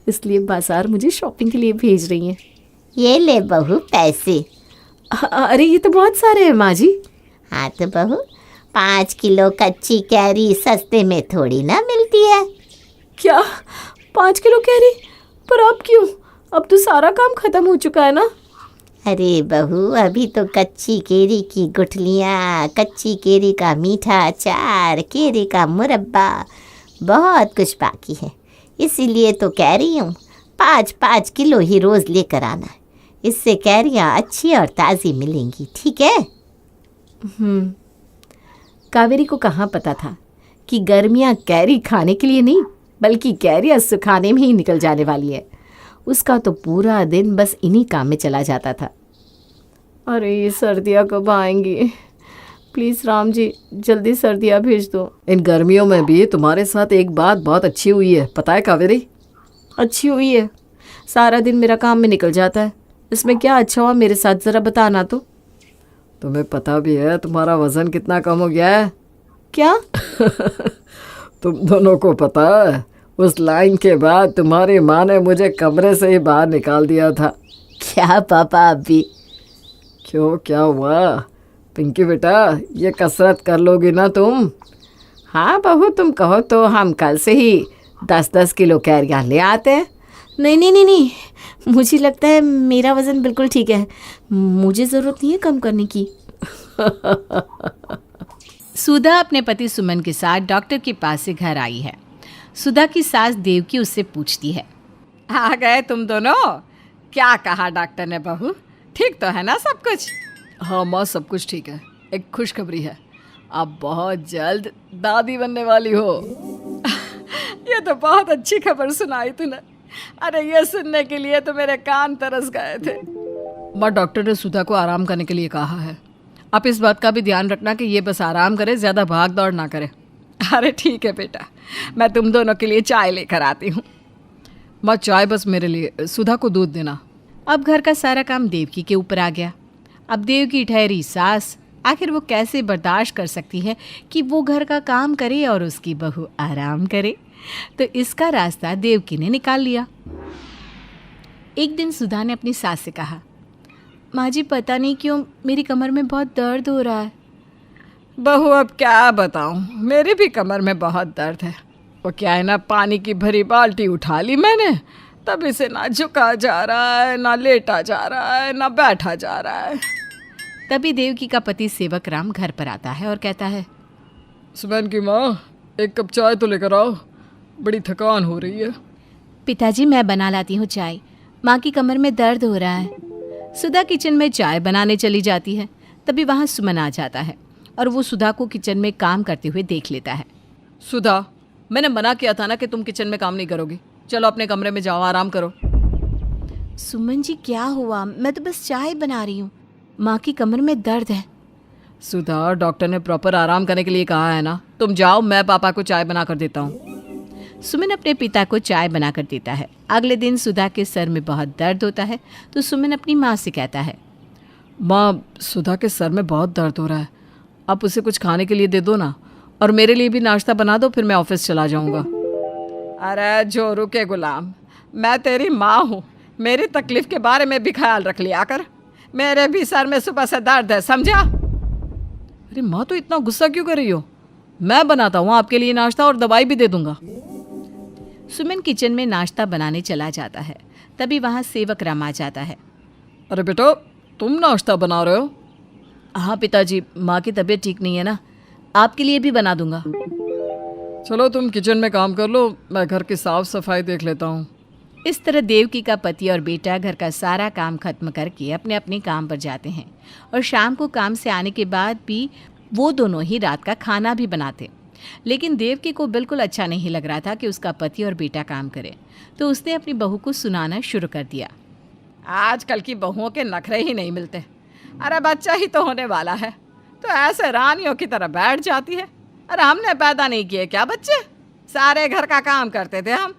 इसलिए बाजार मुझे शॉपिंग के लिए भेज रही हैं।
ये ले बहू पैसे।
अरे ये तो बहुत सारे हैं माँ जी।
हाँ तो बहू, 5 किलो कच्ची कैरी सस्ते में थोड़ी ना मिलती है।
क्या 5 किलो कैरी? पर अब क्यों? अब तो सारा काम खत्म हो चुका है ना।
अरे बहू, अभी तो कच्ची केरी की गुठलियाँ, कच्ची केरी का मीठा अचार, केरी का मुरब्बा, बहुत कुछ बाकी है। इसीलिए तो कह रही हूँ 5-5 किलो ही रोज़ लेकर आना। इससे कैरियाँ अच्छी और ताज़ी मिलेंगी, ठीक है?
कावेरी को कहाँ पता था कि गर्मियाँ कैरी खाने के लिए नहीं बल्कि कैरियाँ सुखाने में ही निकल जाने वाली है। उसका तो पूरा दिन बस इन्हीं काम में चला जाता था। अरे ये सर्दियाँ कब आएंगी? प्लीज़ राम जी जल्दी सर्दियाँ भेज दो।
इन गर्मियों में भी तुम्हारे साथ एक बात बहुत अच्छी हुई है, पता है कावेरी?
अच्छी हुई है? सारा दिन मेरा काम में निकल जाता है, इसमें क्या अच्छा हुआ मेरे साथ? ज़रा बताना तो।
तुम्हें पता भी है तुम्हारा वज़न कितना कम हो गया है?
क्या?
तुम दोनों को पता है, उस लाइन के बाद तुम्हारी माँ ने मुझे कमरे से ही बाहर निकाल दिया था।
क्या पापा अभी?
क्यों, क्या हुआ? पिंकी बेटा, ये कसरत कर लोगी ना तुम?
हाँ बहू, तुम कहो तो हम कल से ही 10-10 किलो कैरियाँ ले आते हैं। नहीं नहीं नहीं नहीं, मुझे लगता है मेरा वज़न बिल्कुल ठीक है, मुझे ज़रूरत नहीं है कम करने की।
सुधा अपने पति सुमन के साथ डॉक्टर के पास से घर आई है। सुधा की सास देवकी उससे पूछती है,
आ गए तुम दोनों? क्या कहा डॉक्टर ने बहू? ठीक तो है ना सब कुछ?
हाँ माँ, सब कुछ ठीक है। एक खुशखबरी है, आप बहुत जल्द दादी बनने वाली हो।
ये तो बहुत अच्छी खबर सुनाई तूने। अरे ये सुनने के लिए तो मेरे कान तरस गए थे।
माँ, डॉक्टर ने सुधा को आराम करने के लिए कहा है। आप इस बात का भी ध्यान रखना कि ये बस आराम करे, ज़्यादा भाग दौड़ ना करे।
अरे ठीक है बेटा, मैं तुम दोनों के लिए चाय लेकर आती हूँ।
माँ, चाय बस मेरे लिए, सुधा को दूध देना।
अब घर का सारा काम देवकी के ऊपर आ गया। अब देवकी ठहरी सास, आखिर वो कैसे बर्दाश्त कर सकती है कि वो घर का काम करे और उसकी बहू आराम करे। तो इसका रास्ता देवकी ने निकाल लिया। एक दिन सुधा ने अपनी सास से कहा, माँ जी पता नहीं क्यों मेरी कमर में बहुत दर्द हो रहा है।
बहू अब क्या बताऊं, मेरी भी कमर में बहुत दर्द है। वो क्या है ना, पानी की भरी बाल्टी उठा ली मैंने, तभी से ना झुका जा रहा है, ना लेटा जा रहा है, ना बैठा जा रहा है।
तभी देवकी का पति सेवक राम घर पर आता है और कहता है,
सुमन की माँ, एक कप चाय तो लेकर आओ, बड़ी थकान हो रही है।
पिताजी मैं बना लाती हूँ चाय, माँ की कमर में दर्द हो रहा है। सुधा किचन में चाय बनाने चली जाती है। तभी वहाँ सुमन आ जाता है और वो सुधा को किचन में काम करते हुए देख लेता है।
सुधा, मैंने मना किया था ना कि तुम किचन में काम नहीं करोगी। चलो अपने कमरे में जाओ, आराम करो।
सुमन जी क्या हुआ, मैं तो बस चाय बना रही हूँ, माँ की कमर में दर्द है।
सुधा, डॉक्टर ने प्रॉपर आराम करने के लिए कहा है ना, तुम जाओ, मैं पापा को चाय बना कर देता हूँ।
सुमन अपने पिता को चाय बनाकर देता है। अगले दिन सुधा के सर में बहुत दर्द होता है तो सुमन अपनी माँ से कहता है,
माँ, सुधा के सर में बहुत दर्द हो रहा है, आप उसे कुछ खाने के लिए दे दो ना, और मेरे लिए भी नाश्ता बना दो, फिर मैं ऑफिस चला जाऊँगा।
अरे जोरू के गुलाम, मैं तेरी माँ हूँ, मेरी तकलीफ के बारे में भी ख्याल रख लिया कर। मेरे भी सर में सुबह से दर्द है, समझा?
अरे माँ, तो इतना गुस्सा क्यों कर रही हो? मैं बनाता हूँ आपके लिए नाश्ता और दवाई भी दे दूंगा।
सुमन किचन में नाश्ता बनाने चला जाता है। तभी वहाँ सेवक राम आ जाता है।
अरे बेटा, तुम नाश्ता बना रहे हो?
हाँ पिताजी, माँ की तबीयत ठीक नहीं है ना, आपके लिए भी बना दूंगा।
चलो तुम किचन में काम कर लो, मैं घर की साफ सफाई देख लेता हूँ।
इस तरह देवकी का पति और बेटा घर का सारा काम खत्म करके अपने अपने काम पर जाते हैं और शाम को काम से आने के बाद भी वो दोनों ही रात का खाना भी बनाते। लेकिन देवकी को बिल्कुल अच्छा नहीं लग रहा था कि उसका पति और बेटा काम करे, तो उसने अपनी बहू को सुनाना शुरू कर दिया।
आजकल की बहुओं के नखरे ही नहीं मिलते। अरे बच्चा ही तो होने वाला है तो ऐसे रानियों की तरह बैठ जाती है। अरे हमने पैदा नहीं किए क्या बच्चे? सारे घर का काम करते थे हम।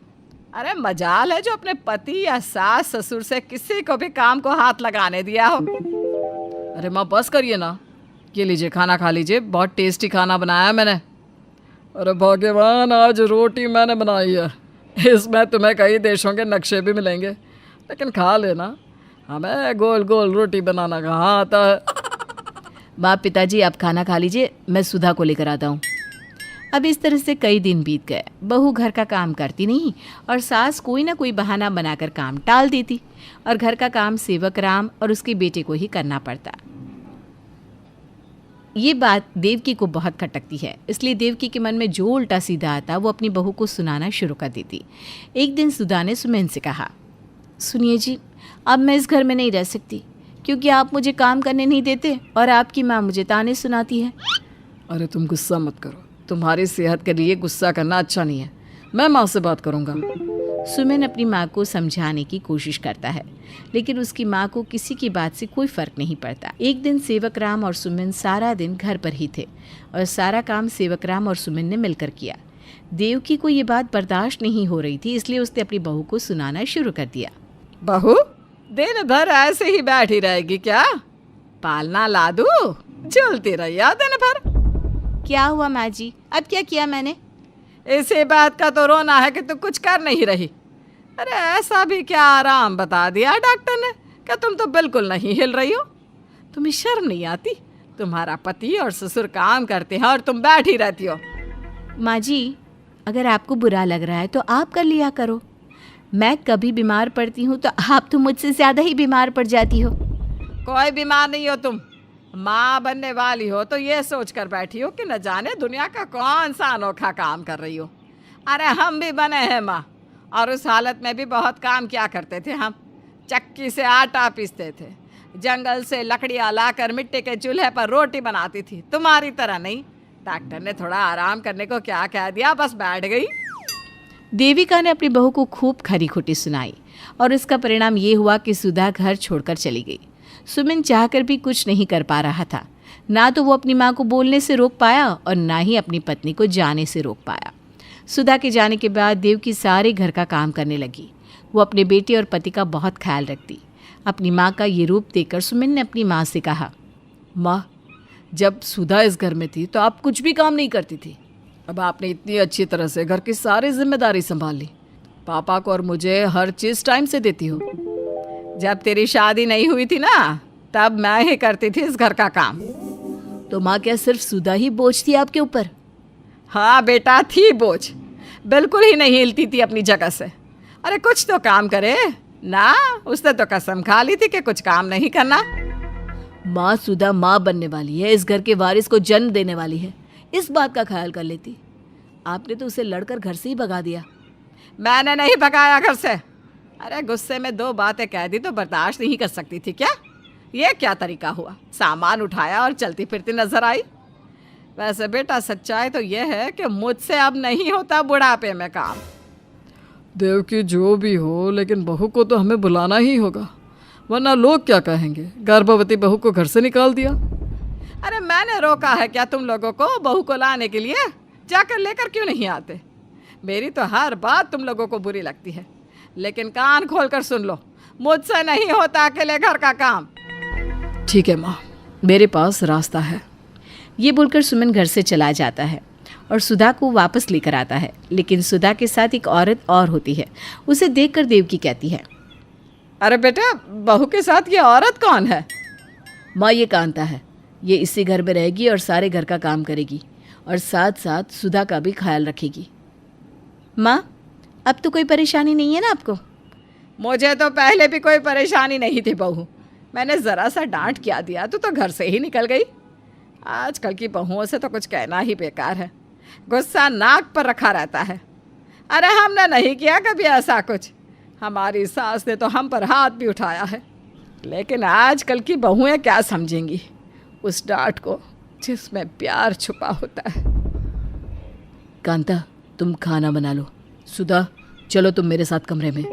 अरे मजाल है जो अपने पति या सास ससुर से किसी को भी काम को हाथ लगाने दिया हो। अरे माँ बस करिए ना, ये लीजिए खाना खा लीजिए, बहुत टेस्टी खाना बनाया है मैंने। अरे भगवान, आज रोटी मैंने बनाई है, इसमें तुम्हें कई देशों के नक्शे भी मिलेंगे, लेकिन खा लेना, हमें गोल गोल रोटी बनाना कहाँ आता है।
बाप पिताजी आप खाना खा लीजिए, मैं सुधा को लेकर आता हूँ। अब इस तरह से कई दिन बीत गए। बहू घर का काम करती नहीं और सास कोई ना कोई बहाना बनाकर काम टाल देती और घर का काम सेवक राम और उसके बेटे को ही करना पड़ता। ये बात देवकी को बहुत खटकती है, इसलिए देवकी के मन में जो उल्टा सीधा आता वो अपनी बहू को सुनाना शुरू कर देती। एक दिन सुधा ने सुमेन से कहा, सुनिए जी, अब मैं इस घर में नहीं रह सकती क्योंकि आप मुझे काम करने नहीं देते और आपकी माँ मुझे ताने सुनाती है।
अरे तुम गुस्सा मत करो, तुम्हारी सेहत के लिए गुस्सा करना अच्छा नहीं है, मैं माँ से बात करूँगा।
सुमेन अपनी माँ को समझाने की कोशिश करता है, लेकिन उसकी माँ को किसी की बात से कोई फर्क नहीं पड़ता। एक दिन सेवक राम और सुमेन सारा दिन घर पर ही थे और सारा काम सेवक राम और सुमेन ने मिलकर किया। देवकी को ये बात बर्दाश्त नहीं हो रही थी, इसलिए उसने अपनी बहू को सुनाना शुरू कर दिया।
बहू दिन भर ऐसे ही बैठी रहेगी क्या? पालना ला दूं? झूलती रही दिन भर।
क्या हुआ माँ जी, अब क्या किया मैंने?
इसी बात का तो रोना है कि तू कुछ कर नहीं रही। अरे ऐसा भी क्या आराम बता दिया डॉक्टर ने कि तुम तो बिल्कुल नहीं हिल रही हो। तुम्हें शर्म नहीं आती? तुम्हारा पति और ससुर काम करते हैं और तुम बैठी रहती हो।
माँ जी, अगर आपको बुरा लग रहा है तो आप कर लिया करो। मैं कभी बीमार पड़ती हूँ तो आप तो मुझसे ज़्यादा ही बीमार पड़ जाती हो।
कोई बीमार नहीं हो तुम, माँ बनने वाली हो तो ये सोच कर बैठी हो कि न जाने दुनिया का कौन सा अनोखा काम कर रही हो। अरे हम भी बने हैं माँ, और उस हालत में भी बहुत काम किया करते थे हम। चक्की से आटा पीसते थे, जंगल से लकड़ियाँ लाकर मिट्टी के चूल्हे पर रोटी बनाती थी, तुम्हारी तरह नहीं। डॉक्टर ने थोड़ा आराम करने को क्या कह दिया, बस बैठ गई।
देविका ने अपनी बहू को खूब खरी खोटी सुनाई और इसका परिणाम ये हुआ कि सुधा घर छोड़कर चली गई। सुमिन चाहकर भी कुछ नहीं कर पा रहा था, ना तो वो अपनी माँ को बोलने से रोक पाया और ना ही अपनी पत्नी को जाने से रोक पाया। सुधा के जाने के बाद देवकी सारे घर का काम करने लगी। वो अपने बेटे और पति का बहुत ख्याल रखती। अपनी माँ का ये रूप देखकर सुमिन ने अपनी माँ से कहा,
माँ, जब सुधा इस घर में थी तो आप कुछ भी काम नहीं करती थी। अब आपने इतनी अच्छी तरह से घर की सारी जिम्मेदारी संभाल ली। पापा को और मुझे हर चीज़ टाइम से देती हो। जब तेरी शादी नहीं हुई थी ना, तब मैं ही करती थी इस घर का काम।
तो माँ, क्या सिर्फ सुधा ही बोझ थी आपके ऊपर?
हाँ बेटा, थी बोझ, बिल्कुल ही नहीं हिलती थी अपनी जगह से। अरे कुछ तो काम करे ना, उसने तो कसम खा ली थी कि कुछ काम नहीं करना।
माँ, सुधा माँ बनने वाली है, इस घर के वारिस को जन्म देने वाली है, इस बात का ख्याल कर लेती। आपने तो उसे लड़कर घर से ही भगा दिया।
मैंने नहीं भगाया घर से। अरे गुस्से में दो बातें कह दी तो बर्दाश्त नहीं कर सकती थी क्या? ये क्या तरीका हुआ? सामान उठाया और चलती फिरती नजर आई। वैसे बेटा, सच्चाई तो यह है कि मुझसे अब नहीं होता बुढ़ापे में काम। देवकी जो भी हो, लेकिन बहू को तो हमें बुलाना ही होगा, वरना लोग क्या कहेंगे, गर्भवती बहू को घर से निकाल दिया। अरे मैंने रोका है क्या तुम लोगों को बहू को लाने के लिए? जाकर लेकर क्यों नहीं आते? मेरी तो हर बात तुम लोगों को बुरी लगती है, लेकिन कान खोलकर सुन लो, मुझसे नहीं होता अकेले घर का काम। ठीक है माँ, मेरे पास रास्ता है।
ये बोलकर सुमन घर से चला जाता है और सुधा को वापस लेकर आता है, लेकिन सुधा के साथ एक औरत और होती है। उसे देखकर देवकी कहती है,
अरे बेटा, बहू के साथ ये औरत कौन है?
माँ, ये कांता है। ये इसी घर में रहेगी और सारे घर का काम करेगी और साथ साथ सुधा का भी ख्याल रखेगी। माँ, अब तो कोई परेशानी नहीं है ना आपको?
मुझे तो पहले भी कोई परेशानी नहीं थी बहू, मैंने ज़रा सा डांट क्या दिया तो घर से ही निकल गई। आजकल की बहुओं से तो कुछ कहना ही बेकार है, गुस्सा नाक पर रखा रहता है। अरे हमने नहीं किया कभी ऐसा कुछ, हमारी सास ने तो हम पर हाथ भी उठाया है, लेकिन आजकल की बहुएं क्या समझेंगी उस डांट को जिसमें प्यार छुपा होता है।
कांता, तुम खाना बना लो। सुधा, चलो तुम मेरे साथ कमरे में।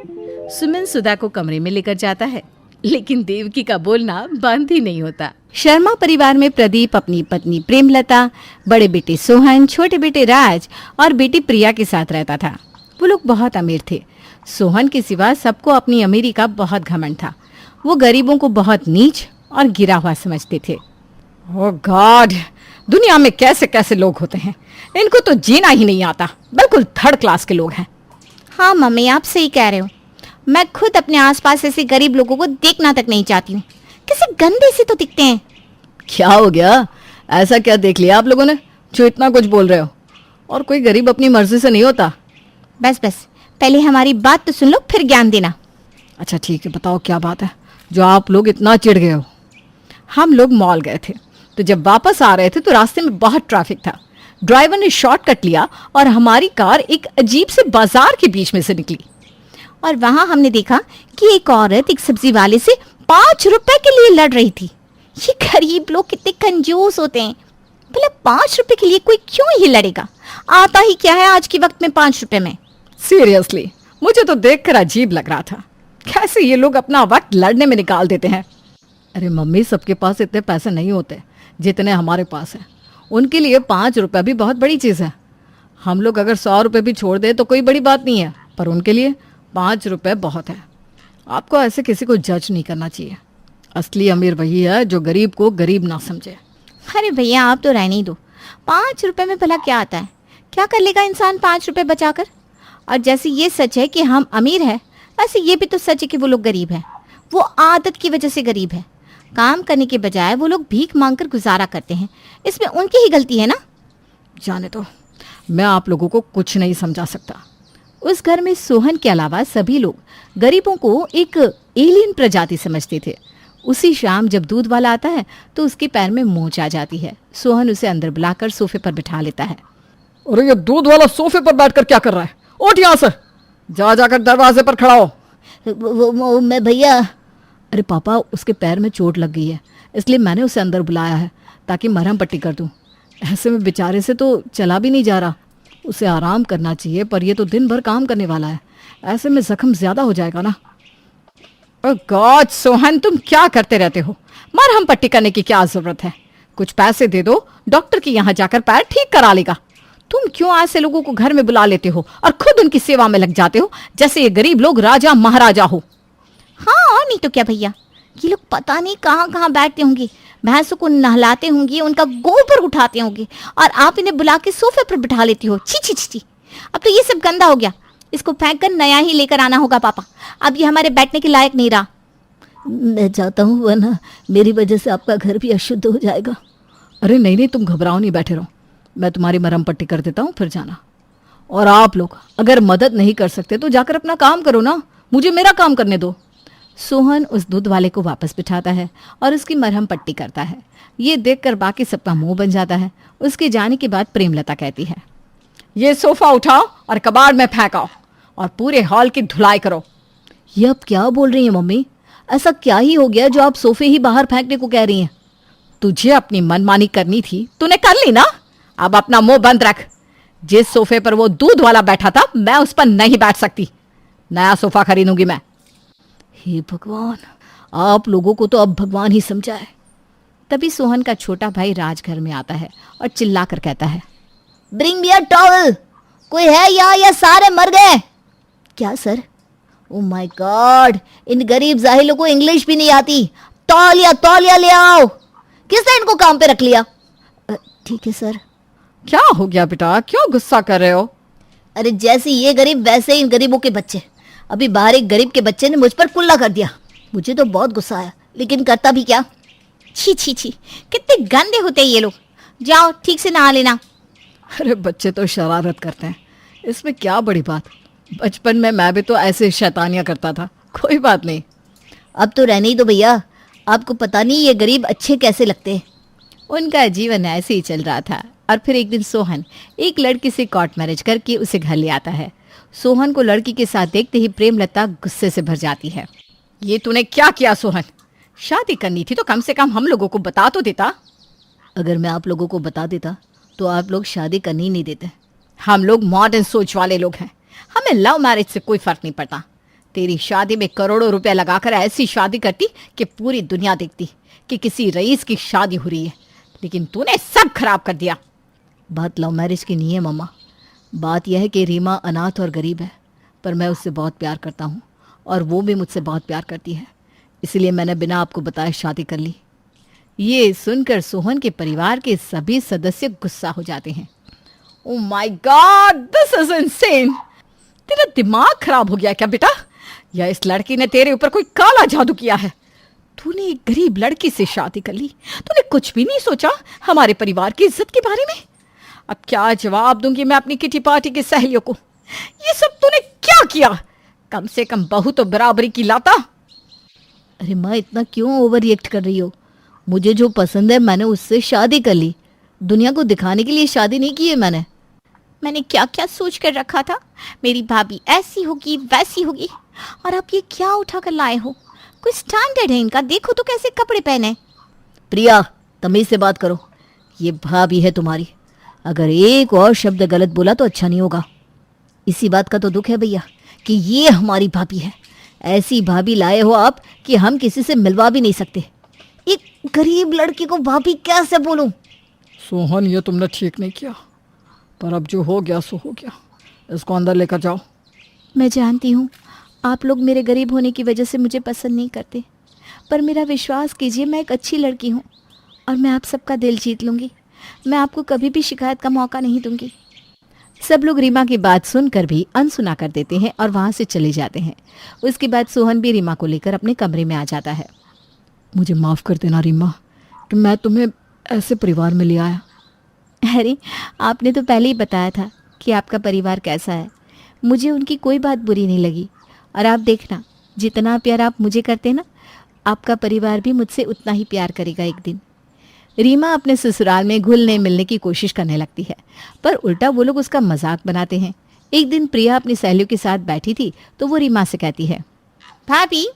सुमन सुधा को कमरे में लेकर जाता है, लेकिन देवकी का बोलना बंद ही नहीं होता। शर्मा परिवार में प्रदीप अपनी पत्नी प्रेमलता, बड़े बेटे सोहन, छोटे बेटे राज और बेटी प्रिया के साथ रहता था। वो लोग बहुत अमीर थे। सोहन के सिवा सबको अपनी अमीरी का बहुत घमंड था। वो गरीबों को बहुत नीच और गिरा हुआ समझते थे।
ओह गॉड, दुनिया में कैसे कैसे लोग होते हैं, इनको तो जीना ही नहीं आता, बिल्कुल थर्ड क्लास के लोग हैं।
हाँ मम्मी, आप सही कह रहे हो। मैं खुद अपने आसपास ऐसे गरीब लोगों को देखना तक नहीं चाहती हूँ। कैसे गंदे से तो दिखते हैं।
क्या हो गया, ऐसा क्या देख लिया आप लोगों ने जो इतना कुछ बोल रहे हो? और कोई गरीब अपनी मर्जी से नहीं होता।
बस बस, पहले हमारी बात तो सुन लो, फिर ज्ञान देना।
अच्छा ठीक है, बताओ क्या बात है जो आप लोग इतना चिढ़ गए हो? हम लोग मॉल गए थे, तो जब वापस आ रहे थे तो रास्ते में बहुत ट्रैफिक था। ड्राइवर ने शॉर्टकट लिया और हमारी कार एक अजीब से बाजार के बीच में से निकली।
और वहां हमने देखा कि एक औरत एक सब्जी वाले से 5 रुपए के लिए लड़ रही थी। ये गरीब लोग कितने कंजूस होते हैं। भला 5 रुपए के लिए कोई क्यों ही लड़ेगा? आता ही क्या है आज के वक्त में 5 रुपए में।
सीरियसली मुझे तो देखकर अजीब लग रहा था, कैसे ये लोग अपना वक्त लड़ने में निकाल देते हैं। अरे मम्मी, सबके पास इतने पैसे नहीं होते जितने हमारे पास हैं। उनके लिए 5 रुपये भी बहुत बड़ी चीज़ है। हम लोग अगर 100 रुपये भी छोड़ दें तो कोई बड़ी बात नहीं है, पर उनके लिए 5 रुपये बहुत है। आपको ऐसे किसी को जज नहीं करना चाहिए। असली अमीर वही है जो गरीब को गरीब ना समझे।
अरे भैया, आप तो रहने ही दो। 5 रुपए में भला क्या आता है? क्या कर लेगा इंसान 5 रुपए बचाकर? और जैसे ये सच है कि हम अमीर हैं, वैसे ये भी तो सच है कि वो लोग गरीब हैं। वो आदत की वजह से गरीब है। काम करने के बजाय वो लोग भीख मांगकर गुजारा करते हैं। इसमें उनकी ही गलती है ना?
जाने दो, मैं आप लोगों को कुछ नहीं समझा सकता।
उस घर में सोहन के अलावा सभी लोग गरीबों को एक एलियन प्रजाति समझते थे। उसी शाम जब दूध वाला आता है तो उसके पैर में मोच आ जाती है। सोहन उसे अंदर बुलाकर सोफे पर बिठा लेता है।
अरे ये दूध वाला सोफे पर बैठकर क्या कर रहा है? उठ यहाँ से, जाकर दरवाजे पर खड़ा हो।
मैं भैया। अरे पापा, उसके पैर में चोट लग गई है, इसलिए मैंने उसे अंदर बुलाया है ताकि मरहम पट्टी कर दूं। ऐसे में बेचारे से तो चला भी नहीं जा रहा। उसे आराम करना चाहिए, पर ये तो दिन भर काम करने वाला है। ऐसे में जख्म ज्यादा हो जाएगा ना।
ओह गॉड सोहन, तुम क्या करते रहते हो? मरहम पट्टी करने की क्या जरूरत है? कुछ पैसे दे दो, डॉक्टर के यहाँ जाकर पैर ठीक करा लेगा। तुम क्यों ऐसे लोगों को घर में बुला लेते हो और खुद उनकी सेवा में लग जाते हो जैसे ये गरीब लोग राजा महाराजा हो?
हाँ, और नहीं तो क्या भैया। ये लोग पता नहीं कहाँ कहाँ बैठते होंगे, भैंसों को नहलाते होंगे, उनका गोबर उठाते होंगे, और आप इन्हें बुला के सोफे पर बिठा लेती हो। छी छी छी। अब तो ये सब गंदा हो गया। इसको फेंक कर नया ही लेकर आना होगा पापा। अब ये हमारे बैठने के लायक नहीं रहा।
मैं चाहता हूँ, वरना मेरी वजह से आपका घर भी अशुद्ध हो जाएगा।
अरे नहीं नहीं, तुम घबराओ नहीं, बैठे रहो। मैं तुम्हारी मरहम पट्टी कर देता हूँ, फिर जाना। और आप लोग अगर मदद नहीं कर सकते तो जाकर अपना काम करो ना, मुझे मेरा काम करने दो।
सोहन उस दूध वाले को वापस बिठाता है और उसकी मरहम पट्टी करता है। ये देखकर बाकी सबका मुंह बन जाता है। उसके जाने के बाद प्रेमलता कहती है,
ये सोफा उठाओ और कबाड़ में फेंकाओ और पूरे हॉल की धुलाई करो।
ये अब क्या बोल रही हैं मम्मी? ऐसा क्या ही हो गया जो आप सोफे ही बाहर फेंकने को कह रही हैं?
तुझे अपनी मनमानी करनी थी, तूने कर ली ना। अब अपना मुंह बंद रख। जिस सोफे पर वो दूध वाला बैठा था, मैं उस पर नहीं बैठ सकती। नया सोफा खरीदूंगी मैं।
हे भगवान, आप लोगों को तो अब भगवान ही समझा है।
तभी सोहन का छोटा भाई राज घर में आता है और चिल्लाकर कहता है, ब्रिंग मी अ टॉवल। कोई है यहाँ या सारे मर गए?
क्या सर?
ओ माय गॉड, इन गरीब जाहिलों को इंग्लिश भी नहीं आती। तौलिया तौलिया ले आओ। किसने इनको काम पे रख लिया?
ठीक है सर।
क्या हो गया बेटा, क्यों गुस्सा कर रहे हो?
अरे जैसे ये गरीब वैसे इन गरीबों के बच्चे। अभी बाहर एक गरीब के बच्चे ने मुझ पर कुल्ला कर दिया। मुझे तो बहुत गुस्सा आया, लेकिन करता भी क्या। छी छी छी, कितने गंदे होते हैं ये लोग। जाओ ठीक से नहा लेना।
अरे बच्चे तो शरारत करते हैं, इसमें क्या बड़ी बात। बचपन में मैं भी तो ऐसे शैतानियां करता था, कोई बात नहीं।
अब तो रहने ही दो भैया, आपको पता नहीं ये गरीब अच्छे कैसे लगते हैं।
उनका जीवन ऐसे ही चल रहा था। और फिर एक दिन सोहन एक लड़की से कोर्ट मैरिज करके उसे घर ले आता है। सोहन को लड़की के साथ देखते ही प्रेमलता गुस्से से भर जाती है।
ये तूने क्या किया सोहन? शादी करनी थी तो कम से कम हम लोगों को बता तो देता।
अगर मैं आप लोगों को बता देता तो आप लोग शादी करनी ही नहीं देते।
हम लोग मॉडर्न सोच वाले लोग हैं, हमें लव मैरिज से कोई फर्क नहीं पड़ता। तेरी शादी में करोड़ों रुपए लगाकर ऐसी शादी करती कि पूरी दुनिया देखती कि किसी रईस की शादी हो रही है, लेकिन तूने सब खराब कर दिया।
बात लव मैरिज की नहीं है मम्मा, बात यह है कि रीमा अनाथ और गरीब है, पर मैं उससे बहुत प्यार करता हूँ और वो भी मुझसे बहुत प्यार करती है, इसलिए मैंने बिना आपको बताए शादी कर ली।
ये सुनकर सोहन के परिवार के सभी सदस्य गुस्सा हो जाते हैं। Oh my God, this is insane. तेरा दिमाग खराब हो गया क्या बेटा? या इस लड़की ने तेरे ऊपर कोई काला जादू किया है? तूने एक गरीब लड़की से शादी कर ली, तूने कुछ भी नहीं सोचा हमारे परिवार की इज्जत के बारे में? अब क्या जवाब दूंगी मैं अपनी किटी पार्टी की सहेलियों को? ये सब तूने क्या किया? कम से कम बहू तो बराबरी की लाता।
अरे माँ, इतना क्यों ओवर रिएक्ट कर रही हो? मुझे जो पसंद है मैंने उससे शादी कर ली, दुनिया को दिखाने के लिए शादी नहीं की है
मैंने क्या क्या सोच कर रखा था, मेरी भाभी ऐसी होगी वैसी होगी, और आप ये क्या उठा कर लाए हो? कोई स्टैंडर्ड है इनका, देखो तो कैसे कपड़े पहने।
प्रिया, तमीज से बात करो, ये भाभी है तुम्हारी, अगर एक और शब्द गलत बोला तो अच्छा नहीं होगा। इसी बात का तो दुख है भैया कि ये हमारी भाभी है। ऐसी भाभी लाए हो आप कि हम किसी से मिलवा भी नहीं सकते। एक गरीब लड़की को भाभी कैसे बोलूं?
सोहन, ये तुमने ठीक नहीं किया, पर अब जो हो गया सो हो गया। इसको अंदर लेकर जाओ।
मैं जानती हूँ आप लोग मेरे गरीब होने की वजह से मुझे पसंद नहीं करते, पर मेरा विश्वास कीजिए, मैं एक अच्छी लड़की हूँ और मैं आप सबका दिल जीत लूँगी। मैं आपको कभी भी शिकायत का मौका नहीं दूंगी।
सब लोग रीमा की बात सुनकर भी अनसुना कर देते हैं और वहाँ से चले जाते हैं। उसके बाद सोहन भी रीमा को लेकर अपने कमरे में आ जाता है।
मुझे माफ़ कर देना रीमा कि मैं तुम्हें ऐसे परिवार में ले आया।
अरे, आपने तो पहले ही बताया था कि आपका परिवार कैसा है। मुझे उनकी कोई बात बुरी नहीं लगी, और आप देखना, जितना प्यार आप मुझे करते ना, आपका परिवार भी मुझसे उतना ही प्यार करेगा एक दिन।
रीमा अपने ससुराल में घुलने मिलने की कोशिश करने लगती है, पर उल्टा वो लोग उसका मजाक बनाते हैं। एक दिन प्रिया अपनी सहेलियों के साथ बैठी थी तो वो रीमा से कहती है,
भाभी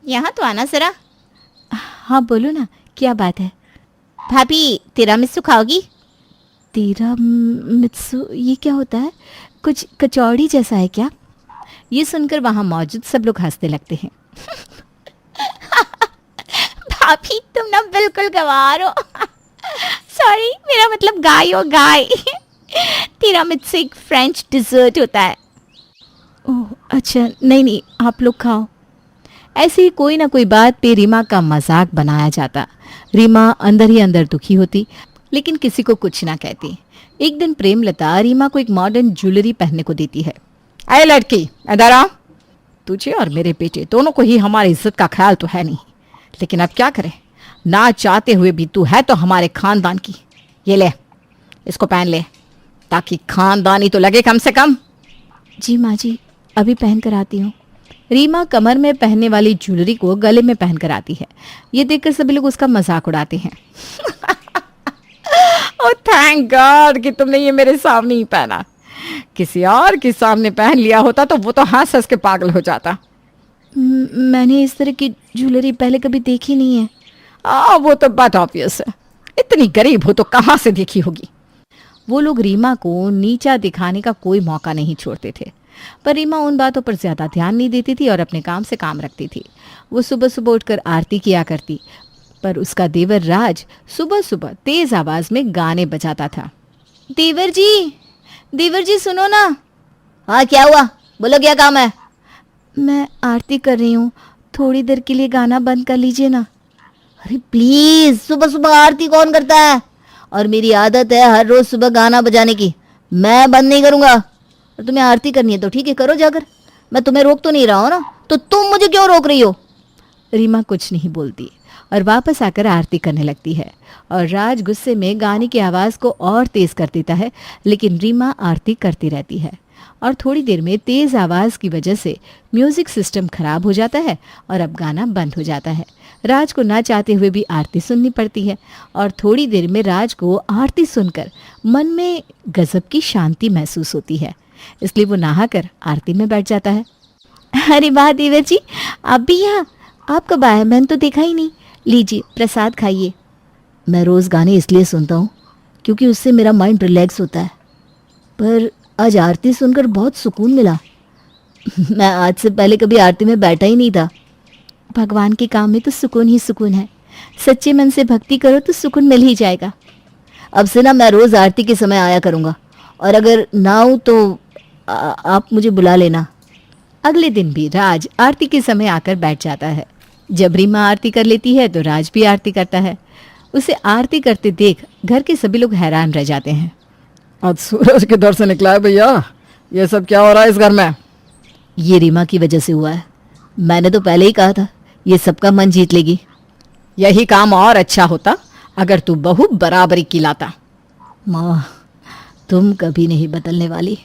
यहाँ तो आना जरा।
हाँ बोलो ना, क्या बात है?
भाभी, तिरामिसू खाओगी?
तिरामिसू, ये क्या होता है? कुछ कचौड़ी जैसा है क्या? ये सुनकर वहाँ मौजूद सब लोग हंसने लगते हैं।
भाभी, तुम ना बिल्कुल गवार हो। सॉरी, मेरा मतलब गाय हो, गाय। तिरामिसू एक फ्रेंच डिजर्ट होता है।
ओह अच्छा, नहीं, आप लोग खाओ। ऐसे ही कोई ना कोई बात पे रीमा का मजाक बनाया जाता। रीमा अंदर ही अंदर दुखी होती, लेकिन किसी को कुछ ना कहती। एक दिन प्रेमलता रीमा को एक मॉडर्न ज्वेलरी पहनने को देती है।
अरे लड़की, इधर आ। तुझे और मेरे बेटे दोनों को ही हमारी इज्जत का ख्याल तो है नहीं, लेकिन अब क्या करें, ना चाहते हुए भी तू है तो हमारे खानदान की। ये ले, इसको पहन ले, ताकि खानदानी तो लगे कम से कम।
जी माँ जी, अभी पहन कर आती हूँ। रीमा कमर में पहनने वाली ज्वेलरी को गले में पहन कर आती है। ये देखकर सभी लोग उसका मजाक उड़ाते हैं।
ओह थैंक गॉड कि तुमने ये मेरे सामने ही पहना। किसी और के सामने पहन लिया होता तो वो तो हंस हंस के पागल हो जाता।
मैंने इस तरह की ज्वेलरी पहले कभी देखी नहीं है।
वो तो बात ऑब्वियस है, इतनी गरीब हो तो कहाँ से देखी होगी।
वो लोग रीमा को नीचा दिखाने का कोई मौका नहीं छोड़ते थे, पर रीमा उन बातों पर ज्यादा ध्यान नहीं देती थी और अपने काम से काम रखती थी। वो सुबह सुबह उठकर आरती किया करती, पर उसका देवर राज सुबह सुबह तेज आवाज में गाने बजाता था।
देवर जी सुनो ना।
हाँ क्या हुआ, बोलो क्या काम है?
मैं आरती कर रही हूँ, थोड़ी देर के लिए गाना बंद कर लीजिए ना।
अरे प्लीज, सुबह सुबह आरती कौन करता है? और मेरी आदत है हर रोज सुबह गाना बजाने की, मैं बंद नहीं करूंगा। और तुम्हें आरती करनी है तो ठीक है, करो जाकर, मैं तुम्हें रोक तो नहीं रहा हूं ना, तो तुम मुझे क्यों रोक रही हो? रीमा कुछ नहीं बोलती और वापस आकर आरती करने लगती है, और राज गुस्से में गाने की आवाज को और तेज कर देता है, लेकिन रीमा आरती करती रहती है। और थोड़ी देर में तेज आवाज की वजह से म्यूजिक सिस्टम खराब हो जाता है और अब गाना बंद हो जाता है। राज को ना चाहते हुए भी आरती सुननी पड़ती है, और थोड़ी देर में राज को आरती सुनकर मन में गजब की शांति महसूस होती है। इसलिए वो नहाकर आरती में बैठ जाता है। अरे वाह देवर जी, आप भी यहाँ? आप कब आए? मैंने तो देखा ही नहीं। लीजिए प्रसाद खाइए। मैं रोज़ गाने इसलिए सुनता हूँ क्योंकि उससे मेरा माइंड रिलैक्स होता है, पर आज आरती सुनकर बहुत सुकून मिला। मैं आज से पहले कभी आरती में बैठा ही नहीं था। भगवान के काम में तो सुकून ही सुकून है। सच्चे मन से भक्ति करो तो सुकून मिल ही जाएगा। अब से ना मैं रोज़ आरती के समय आया करूँगा, और अगर ना हो तो आप मुझे बुला लेना। अगले दिन भी राज आरती के समय आकर बैठ जाता है। जब रीमा आरती कर लेती है तो राज भी आरती करता है। उसे आरती करते देख घर के सभी लोग हैरान रह जाते हैं।
आज सूरज किधर से निकला है भैया? ये सब क्या हो रहा है इस घर में?
ये रीमा की वजह से हुआ है। मैंने तो पहले ही कहा था ये सबका मन जीत लेगी।
यही काम और अच्छा होता अगर तू बहू बराबरी की लाता।
माँ, तुम कभी नहीं बदलने वाली।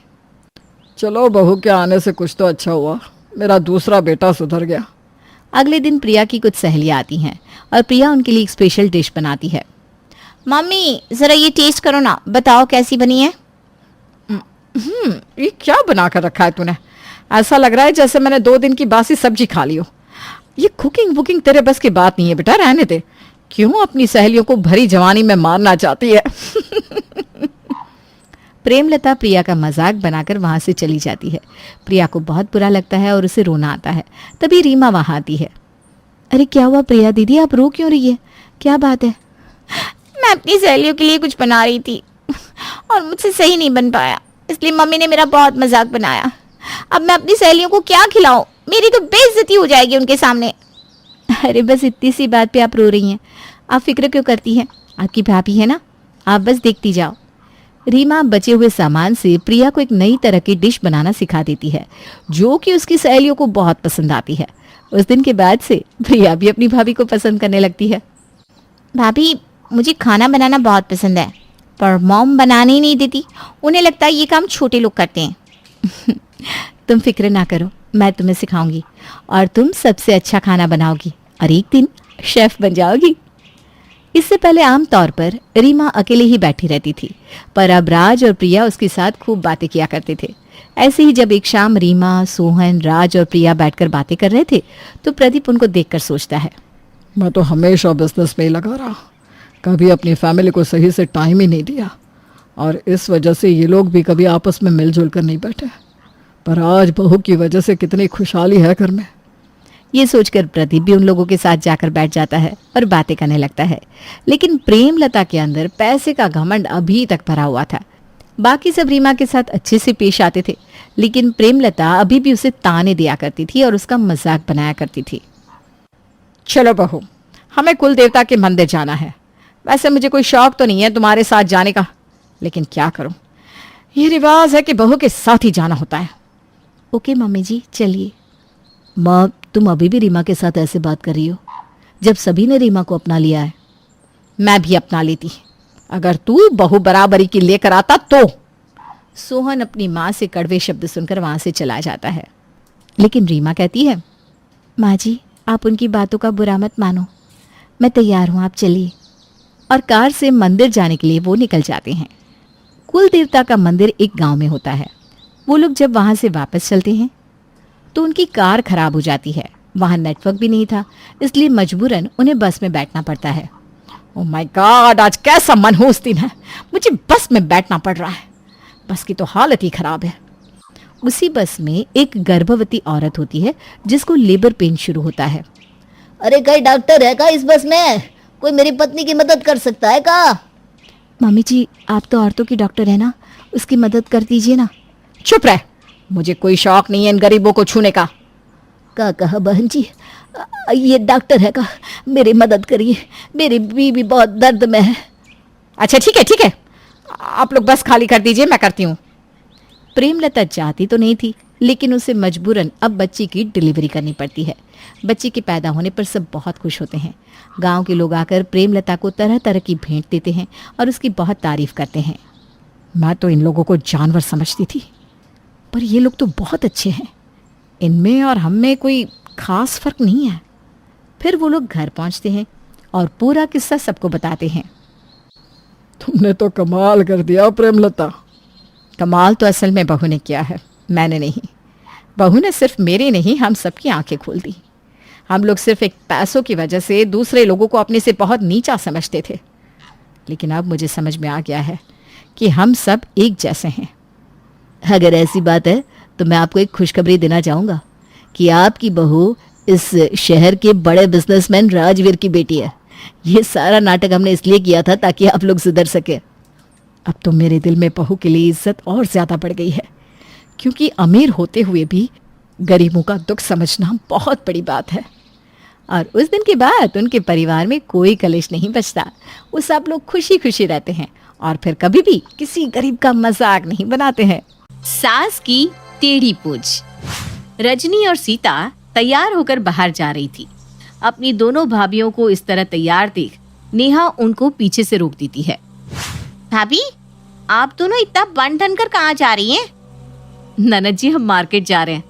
चलो, बहू के आने से कुछ तो अच्छा हुआ, मेरा दूसरा बेटा सुधर गया।
अगले दिन प्रिया की कुछ सहेलियां आती हैं और प्रिया उनके लिए एक स्पेशल डिश बनाती है।
मम्मी जरा ये टेस्ट करो ना, बताओ कैसी बनी है।
ये क्या बना कर रखा है तूने? ऐसा लग रहा है जैसे मैंने 2 दिन की बासी सब्जी खा ली हो। ये कुकिंग वुकिंग तेरे बस की बात नहीं है बेटा, रहने दे। क्यों अपनी सहेलियों को भरी जवानी में मारना चाहती है?
प्रेमलता प्रिया का मजाक बनाकर वहां से चली जाती है। प्रिया को बहुत बुरा लगता है और उसे रोना आता है। तभी रीमा वहां आती है। अरे क्या हुआ प्रिया दीदी, आप रो क्यों रही है? क्या बात है?
मैं अपनी सहेलियों के लिए कुछ बना रही थी और मुझसे सही नहीं बन पाया, इसलिए मम्मी ने मेरा बहुत मजाक बनाया। अब मैं अपनी सहेलियों को क्या खिलाऊं? मेरी तो बेइज्जती हो जाएगी उनके सामने।
अरे बस इतनी सी बात पे आप रो रही हैं। आप फिक्र क्यों करती हैं? आपकी भाभी है ना, आप बस देखती जाओ। रीमा बचे हुए सामान से प्रिया को एक नई तरह की डिश बनाना सिखा देती है, जो कि उसकी सहेलियों को बहुत पसंद आती है। उस दिन के बाद से प्रिया भी अपनी भाभी को पसंद करने लगती है।
भाभी, मुझे खाना बनाना बहुत पसंद है, पर मॉम बनाने ही नहीं देती। उन्हें लगता है ये काम छोटे लोग करते हैं।
तुम फिक्र ना करो, मैं तुम्हें सिखाऊंगी और तुम सबसे अच्छा खाना बनाओगी और एक दिन शेफ बन जाओगी। इससे पहले आमतौर पर रीमा अकेले ही बैठी रहती थी, पर अब राज और प्रिया उसके साथ खूब बातें किया करते थे। ऐसे ही जब एक शाम रीमा, सोहन, राज और प्रिया बैठकर बातें कर रहे थे तो प्रदीप उनको देखकर सोचता है,
मैं तो हमेशा बिजनेस में ही लगा रहा, कभी अपनी फैमिली को सही से टाइम ही नहीं दिया, और इस वजह से ये लोग भी कभी आपस में मिलजुल कर नहीं बैठे। पर आज बहू की वजह से कितनी खुशहाली है घर में।
ये सोचकर प्रदीप भी उन लोगों के साथ जाकर बैठ जाता है और बातें करने लगता है। लेकिन प्रेमलता के अंदर पैसे का घमंड अभी तक भरा हुआ था। बाकी सब रीमा के साथ अच्छे से पेश आते थे, लेकिन प्रेमलता अभी भी उसे ताने दिया करती थी और उसका मजाक बनाया करती थी।
चलो बहू, हमें कुल देवता के मंदिर जाना है। वैसे मुझे कोई शौक तो नहीं है तुम्हारे साथ जाने का, लेकिन क्या करूं, ये रिवाज है कि बहू के साथ ही जाना होता है।
ओके मम्मी जी, चलिए। माँ, तुम अभी भी रीमा के साथ ऐसे बात कर रही हो जब सभी ने रीमा को अपना लिया है।
मैं भी अपना लेती, अगर तू बहू बराबरी की लेकर आता तो।
सोहन अपनी माँ से कड़वे शब्द सुनकर वहां से चला जाता है। लेकिन रीमा कहती है, माँ जी आप उनकी बातों का बुरा मत मानो, मैं तैयार हूँ, आप चलिए। और कार से मंदिर जाने के लिए वो निकल जाते हैं। कुल देवता का मंदिर एक गांव में होता है। वो लोग जब वहां से वापस चलते हैं तो उनकी कार खराब हो जाती है। वहां नेटवर्क भी नहीं था, इसलिए मजबूरन उन्हें बस में बैठना पड़ता है।
ओह माय गॉड, आज कैसा मनहूस दिन है, मुझे बस में बैठना पड़ रहा है। बस की तो हालत ही खराब है।
उसी बस में एक गर्भवती औरत होती है जिसको लेबर पेन शुरू होता है।
अरे कोई डॉक्टर है का इस बस में? कोई मेरी पत्नी की मदद कर सकता है का?
मम्मी जी आप तो औरतों की डॉक्टर है ना, उसकी मदद कर दीजिए ना।
चुप रह, मुझे कोई शौक नहीं है इन गरीबों को छूने का।
का कहा बहन जी, ये डॉक्टर है का, मेरी मदद करिए, मेरी बीवी बहुत दर्द में है।
अच्छा ठीक है ठीक है, आप लोग बस खाली कर दीजिए, मैं करती हूँ।
प्रेमलता चाहती तो नहीं थी, लेकिन उसे मजबूरन अब बच्ची की डिलीवरी करनी पड़ती है। बच्चे के पैदा होने पर सब बहुत खुश होते हैं। गांव के लोग आकर प्रेमलता को तरह तरह की भेंट देते हैं और उसकी बहुत तारीफ करते हैं।
मैं तो इन लोगों को जानवर समझती थी, पर ये लोग तो बहुत अच्छे हैं, इनमें और हम में कोई खास फर्क नहीं है।
फिर वो लोग घर पहुंचते हैं और पूरा किस्सा सबको बताते हैं।
तुमने तो कमाल कर दिया प्रेमलता,
कमाल तो असल में बहू ने किया है, मैंने नहीं। बहू ने सिर्फ मेरी नहीं, हम सबकी आंखें खोल दी। हम लोग सिर्फ एक पैसों की वजह से दूसरे लोगों को अपने से बहुत नीचा समझते थे, लेकिन अब मुझे समझ में आ गया है कि हम सब एक जैसे हैं।
अगर ऐसी बात है तो मैं आपको एक खुशखबरी देना चाहूँगा कि आपकी बहू इस शहर के बड़े बिजनेसमैन राजवीर की बेटी है। ये सारा नाटक हमने इसलिए किया था ताकि आप लोग सुधर सके।
अब तो मेरे दिल में बहू के लिए इज्जत और ज्यादा बढ़ गई है, क्योंकि अमीर होते हुए भी गरीबों का दुख समझना बहुत बड़ी बात है। और उस दिन के बाद उनके परिवार में कोई कलेश नहीं बचता। वो सब लोग खुशी खुशी रहते हैं और फिर कभी भी किसी गरीब का मजाक नहीं बनाते हैं।
सास की टेढ़ी पूछ। रजनी और सीता तैयार होकर बाहर जा रही थी। अपनी दोनों भाभियों को इस तरह तैयार देख नेहा उनको पीछे से रोक देती है। भाभी, आप दोनों इतना बन ठन कर कहाँ जा रही हैं?
ननद जी, हम मार्केट जा रहे हैं।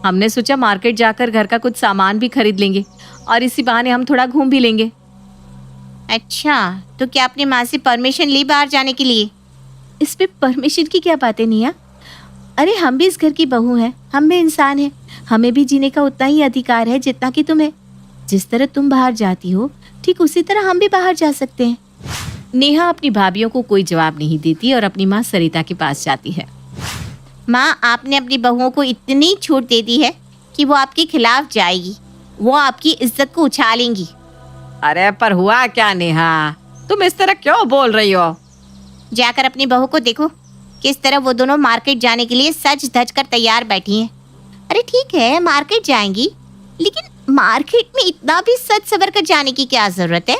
हमने सोचा मार्केट जाकर घर का कुछ सामान भी खरीद लेंगे और इसी बहाने हम थोड़ा घूम भी लेंगे।
अच्छा, तो क्या आपने माँ से परमिशन ली बाहर जाने के लिए? इस पे परमिशन की क्या बात है नेहा? अरे हम भी इस घर की बहू हैं, हम भी इंसान हैं, हमें भी जीने का उतना ही अधिकार है जितना कि तुम्हें। जिस तरह तुम बाहर जाती हो ठीक उसी तरह हम भी बाहर जा सकते हैं।
नेहा अपनी भाभियों को कोई जवाब नहीं देती और अपनी माँ सरिता के पास जाती है।
माँ, आपने अपनी बहुओं को इतनी छूट दे दी है कि वो आपके खिलाफ जाएगी, वो आपकी इज्जत को उछालेंगी।
अरे पर हुआ क्या नेहा, तुम इस तरह क्यों बोल रही हो?
जाकर अपनी बहू को देखो, किस तरह वो दोनों मार्केट जाने के लिए सज धज कर तैयार बैठी हैं। अरे ठीक है, मार्केट जाएंगी, लेकिन मार्केट में इतना भी सज सवर कर जाने की क्या जरूरत है?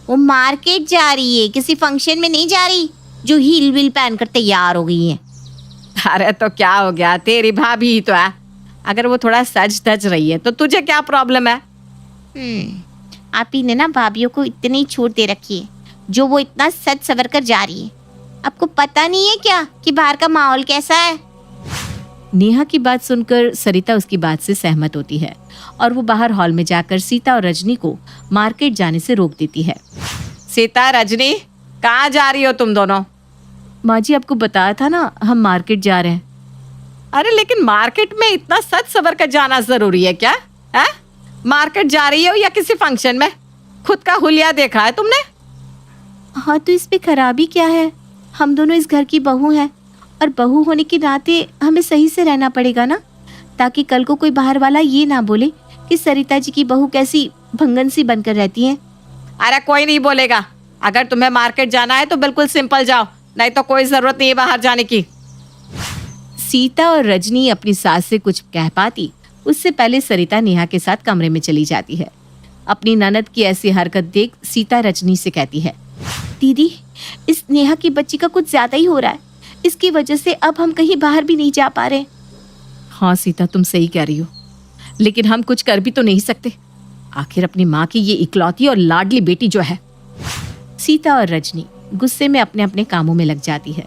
वो मार्केट जा रही है, किसी फंक्शन में नहीं जा रही जो हील वील पहन कर तैयार हो गई है।
अरे तो क्या हो गया, तेरी भाभी ही तो है। अगर वो थोड़ा सज धज रही है तो तुझे क्या प्रॉब्लम है?
आप ही ने ना भाभियों को इतनी छूट दे रखी है, जो वो इतना सज सवर कर जा रही है। आपको पता नहीं है क्या कि बाहर का माहौल कैसा है?
नेहा की बात सुनकर सरिता उसकी बात से सहमत होती है और वो बाहर हॉल में जाकर सीता और रजनी को मार्केट जाने से रोक देती है। सीता, रजनी, कहाँ जा रही हो तुम दोनों? माँ जी, आपको बताया था ना, हम मार्केट जा रहे हैं। अरे लेकिन मार्केट में इतना सज सवर कर जाना जरूरी है क्या है? मार्केट जा रही हो या किसी फंक्शन में? खुद का हुलिया देखा है तुमने?
हाँ, तो इस पे खराबी क्या है? हम दोनों इस घर की बहू हैं और बहू होने के नाते हमें सही से रहना पड़ेगा ना, ताकि कल को कोई बाहर वाला ये ना बोले कि सरिता जी की बहू कैसी भंगन सी बनकर रहती है।
अरे कोई नहीं बोलेगा। अगर तुम्हें मार्केट जाना है तो बिल्कुल सिंपल जाओ, नहीं तो कोई जरूरत नहीं है बाहर जाने की। सीता और रजनी अपनी सास से कुछ कह पाती उससे पहले सरिता नेहा के साथ कमरे में चली जाती है। अपनी ननद की ऐसी हरकत देख सीता रजनी से कहती है,
दीदी, इस नेहा की बच्ची का कुछ ज्यादा ही हो रहा है। इसकी वजह से अब हम कहीं बाहर भी नहीं जा पा रहे।
हाँ सीता, तुम सही कह रही हो, लेकिन हम कुछ कर भी तो नहीं सकते। आखिर अपनी माँ की ये इकलौती और लाडली बेटी जो है। सीता और रजनी गुस्से में अपने अपने कामों में लग जाती है।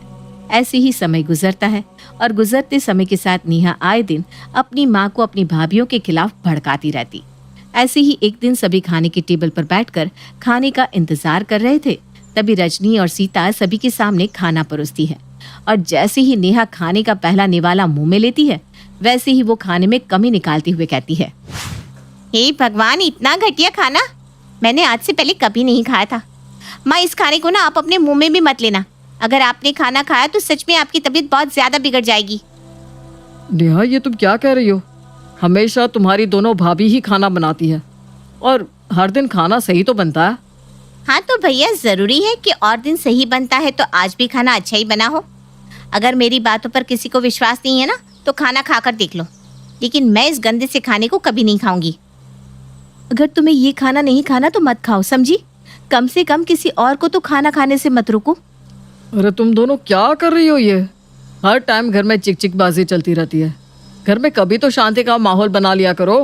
ऐसे ही समय गुजरता है और गुजरते समय के साथ नेहा आए दिन अपनी माँ को अपनी भाभियों के खिलाफ भड़काती रहती। ऐसे ही एक दिन सभी खाने के टेबल पर बैठकर खाने का इंतजार कर रहे थे। तभी रजनी और सीता सभी के सामने खाना परोसती है और जैसे ही नेहा खाने का पहला निवाला मुंह में लेती है, वैसे ही वो खाने में कमी निकालते हुए कहती है,
हे भगवान, इतना घटिया खाना मैंने आज से पहले कभी नहीं खाया था। माँ, इस खाने को ना आप अपने मुंह में भी मत लेना। अगर आपने खाना खाया तो सच में आपकी तबीयत बहुत ज्यादा बिगड़ जाएगी।
नेहा, ये तुम क्या कह रही हो? हमेशा तुम्हारी दोनों भाभी ही खाना बनाती है और हर दिन खाना सही तो बनता है।
हाँ तो भैया, जरूरी है कि और दिन सही बनता है तो आज भी खाना अच्छा ही बना हो। अगर मेरी बातों पर किसी को विश्वास नहीं है ना, तो खाना खाकर देख लो, लेकिन मैं इस गंदे से खाने को कभी नहीं खाऊंगी।
अगर तुम्हें ये खाना नहीं खाना तो मत खाओ, समझी? कम से कम किसी और को तो खाना खाने से मत रोको।
अरे तुम दोनों क्या कर रही हो? ये हर टाइम घर में चिक चिक बाजी चलती रहती है। घर में कभी तो शांति का माहौल बना लिया करो।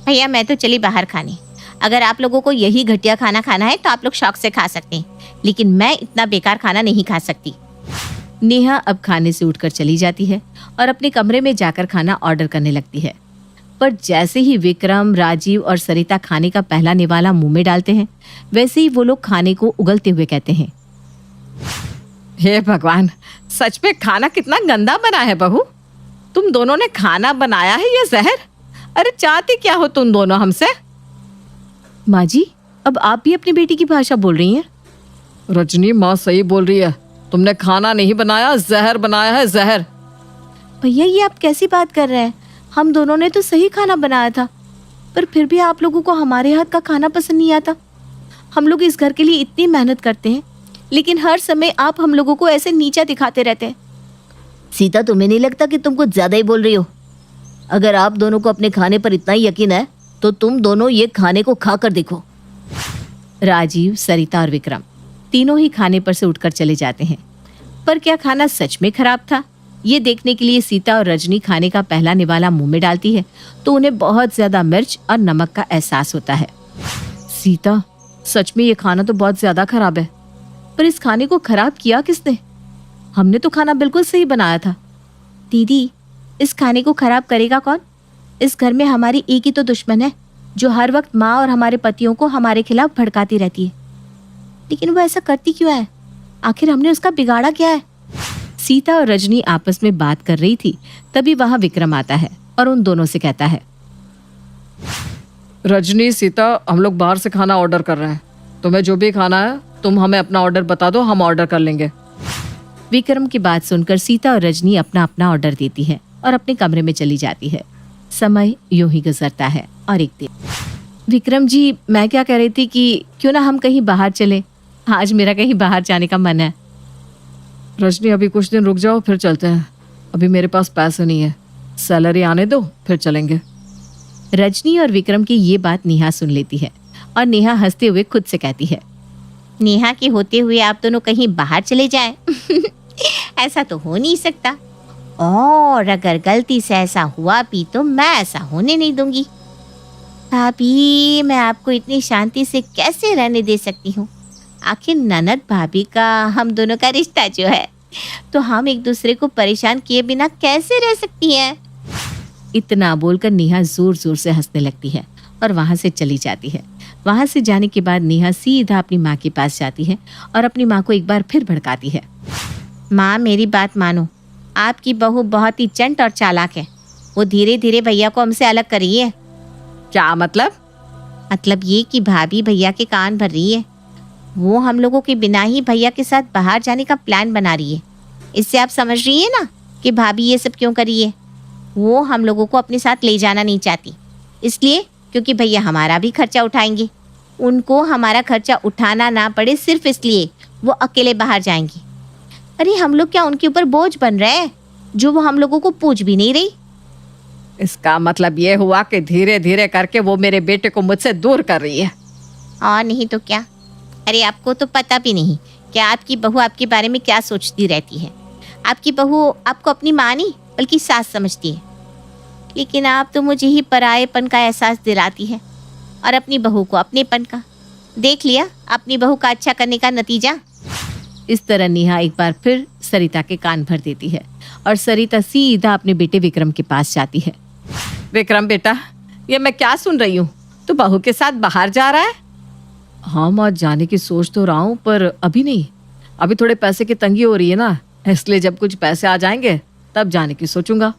भैया, मैं तो चली बाहर खाने। अगर आप लोगों को यही घटिया खाना खाना है तो आप लोग शौक से खा सकते हैं, लेकिन मैं इतना बेकार खाना नहीं खा सकती।
नेहा अब खाने से उठकर चली जाती है और अपने कमरे में जाकर खाना ऑर्डर करने लगती है। पर जैसे ही विक्रम, राजीव और सरिता खाने का पहला निवाला मुंह में डालते हैं, वैसे ही वो लोग खाने को उगलते हुए कहते हैं,
हे भगवान, सच में खाना कितना गंदा बना है बहू। तुम दोनों ने खाना बनाया है ये जहर? अरे चाहती क्या हो तुम दोनों हमसे?
माँ जी, अब आप भी अपनी बेटी की भाषा बोल रही हैं।
रजनी, माँ सही बोल रही है। तुमने खाना नहीं बनाया, जहर बनाया है, जहर।
भैया ये आप कैसी बात कर रहे हैं? हम दोनों ने तो सही खाना बनाया था, पर फिर भी आप लोगों को हमारे हाथ का खाना पसंद नहीं आता। हम लोग इस घर के लिए इतनी मेहनत करते हैं, लेकिन हर समय आप हम लोगों को ऐसे नीचा दिखाते रहते हैं।
सीता, तुम्हें नहीं लगता कि तुम कुछ ज्यादा ही बोल रही हो? अगर आप दोनों को अपने खाने पर इतना ही यकीन है तो तुम दोनों ये खाने को खा कर देखो।
राजीव, सरिता और विक्रम तीनों ही खाने पर से उठकर चले जाते हैं। पर क्या खाना सच में खराब था? ये देखने के लिए सीता और रजनी खाने का पहला निवाला मुंह में डालती है तो उन्हें बहुत ज्यादा मिर्च और नमक का एहसास होता है। सीता, सच में ये खाना तो बहुत ज्यादा खराब है। पर इस खाने को खराब किया किसने? हमने तो खाना बिल्कुल सही बनाया था। दीदी, इस खाने को खराब करेगा कौन? इस घर में हमारी एक ही तो दुश्मन है जो हर वक्त माँ और हमारे पतियों को हमारे खिलाफ भड़काती रहती है। लेकिन वो ऐसा करती क्यों है? आखिर हमने उसका बिगाड़ा क्या है? सीता और रजनी आपस में बात कर रही थी, तभी वहां विक्रम आता है और उन दोनों से कहता है,
रजनी, सीता, हम लोग बाहर से खाना ऑर्डर कर रहे हैं। तुम्हें जो भी खाना है तुम हमें अपना ऑर्डर बता दो, हम ऑर्डर कर लेंगे।
विक्रम की बात सुनकर सीता और रजनी अपना अपना ऑर्डर देती है और अपने कमरे में चली जाती है। समय यूं ही गुजरता है और एक दिन, विक्रम जी, मैं क्या कह रही थी कि क्यों ना हम कहीं बाहर चले। आज मेरा कहीं बाहर जाने का मन है।
रजनी, अभी कुछ दिन रुक जाओ, फिर चलते हैं। अभी मेरे पास पैसे नहीं है, सैलरी आने दो फिर चलेंगे।
रजनी और विक्रम की ये बात नेहा सुन लेती है और नेहा हंसते हुए खुद से कहती है,
नेहा के होते हुए आप दोनों कहीं बाहर चले जाएं। ऐसा तो हो नहीं सकता, और अगर गलती से ऐसा हुआ भी तो मैं ऐसा होने नहीं दूंगी। भाभी, मैं आपको इतनी शांति से कैसे रहने दे सकती हूँ? आखिर ननद भाभी का हम दोनों का रिश्ता जो है, तो हम एक दूसरे को परेशान किए बिना कैसे रह सकती हैं?
इतना बोलकर नेहा जोर जोर से हंसने लगती है और वहां से चली जाती है। वहां से जाने के बाद नेहा सीधा अपनी माँ के पास जाती है और अपनी माँ को एक बार फिर भड़काती है।
माँ, मेरी बात मानो, आपकी बहू बहुत ही चंट और चालाक है। वो धीरे धीरे भैया को हमसे अलग कर रही है।
क्या मतलब?
मतलब ये कि भाभी भैया के कान भर रही है। वो हम लोगों के बिना ही भैया के साथ बाहर जाने का प्लान बना रही है। इससे आप समझ रही है ना कि भाभी ये सब क्यों कर रही है? वो हम लोगों को अपने साथ ले जाना नहीं चाहती, इसलिए क्योंकि भैया हमारा भी खर्चा उठाएंगे। उनको हमारा खर्चा उठाना ना पड़े सिर्फ इसलिए वो अकेले बाहर जाएंगी। अरे हम लोग क्या उनके ऊपर बोझ बन रहे हैं जो वो हम लोगों को पूछ भी नहीं रही?
इसका मतलब ये हुआ कि धीरे धीरे करके वो मेरे बेटे को मुझसे दूर कर रही है।
और नहीं तो क्या। अरे आपको तो पता भी नहीं कि आपकी बहू आपके बारे में क्या सोचती रहती है। आपकी बहू आपको अपनी माँ नहीं बल्कि सास समझती है, लेकिन आप तो मुझे ही परायेपन का एहसास दिलाती है और अपनी बहू को अपनेपन का। देख लिया अपनी बहू का अच्छा करने का नतीजा।
इस तरह नेहा एक बार फिर सरिता के कान भर देती है और सरिता सीधा अपने बेटे विक्रम के पास जाती है।
विक्रम बेटा, ये मैं क्या सुन रही हूँ? तू बहू के साथ बाहर जा रहा है?
हाँ माँ, जाने की सोच तो रहा हूँ, पर अभी नहीं।
अभी थोड़े पैसे की तंगी हो रही है ना, इसलिए जब कुछ पैसे आ जाएंगे तब जाने की सोचूंगा।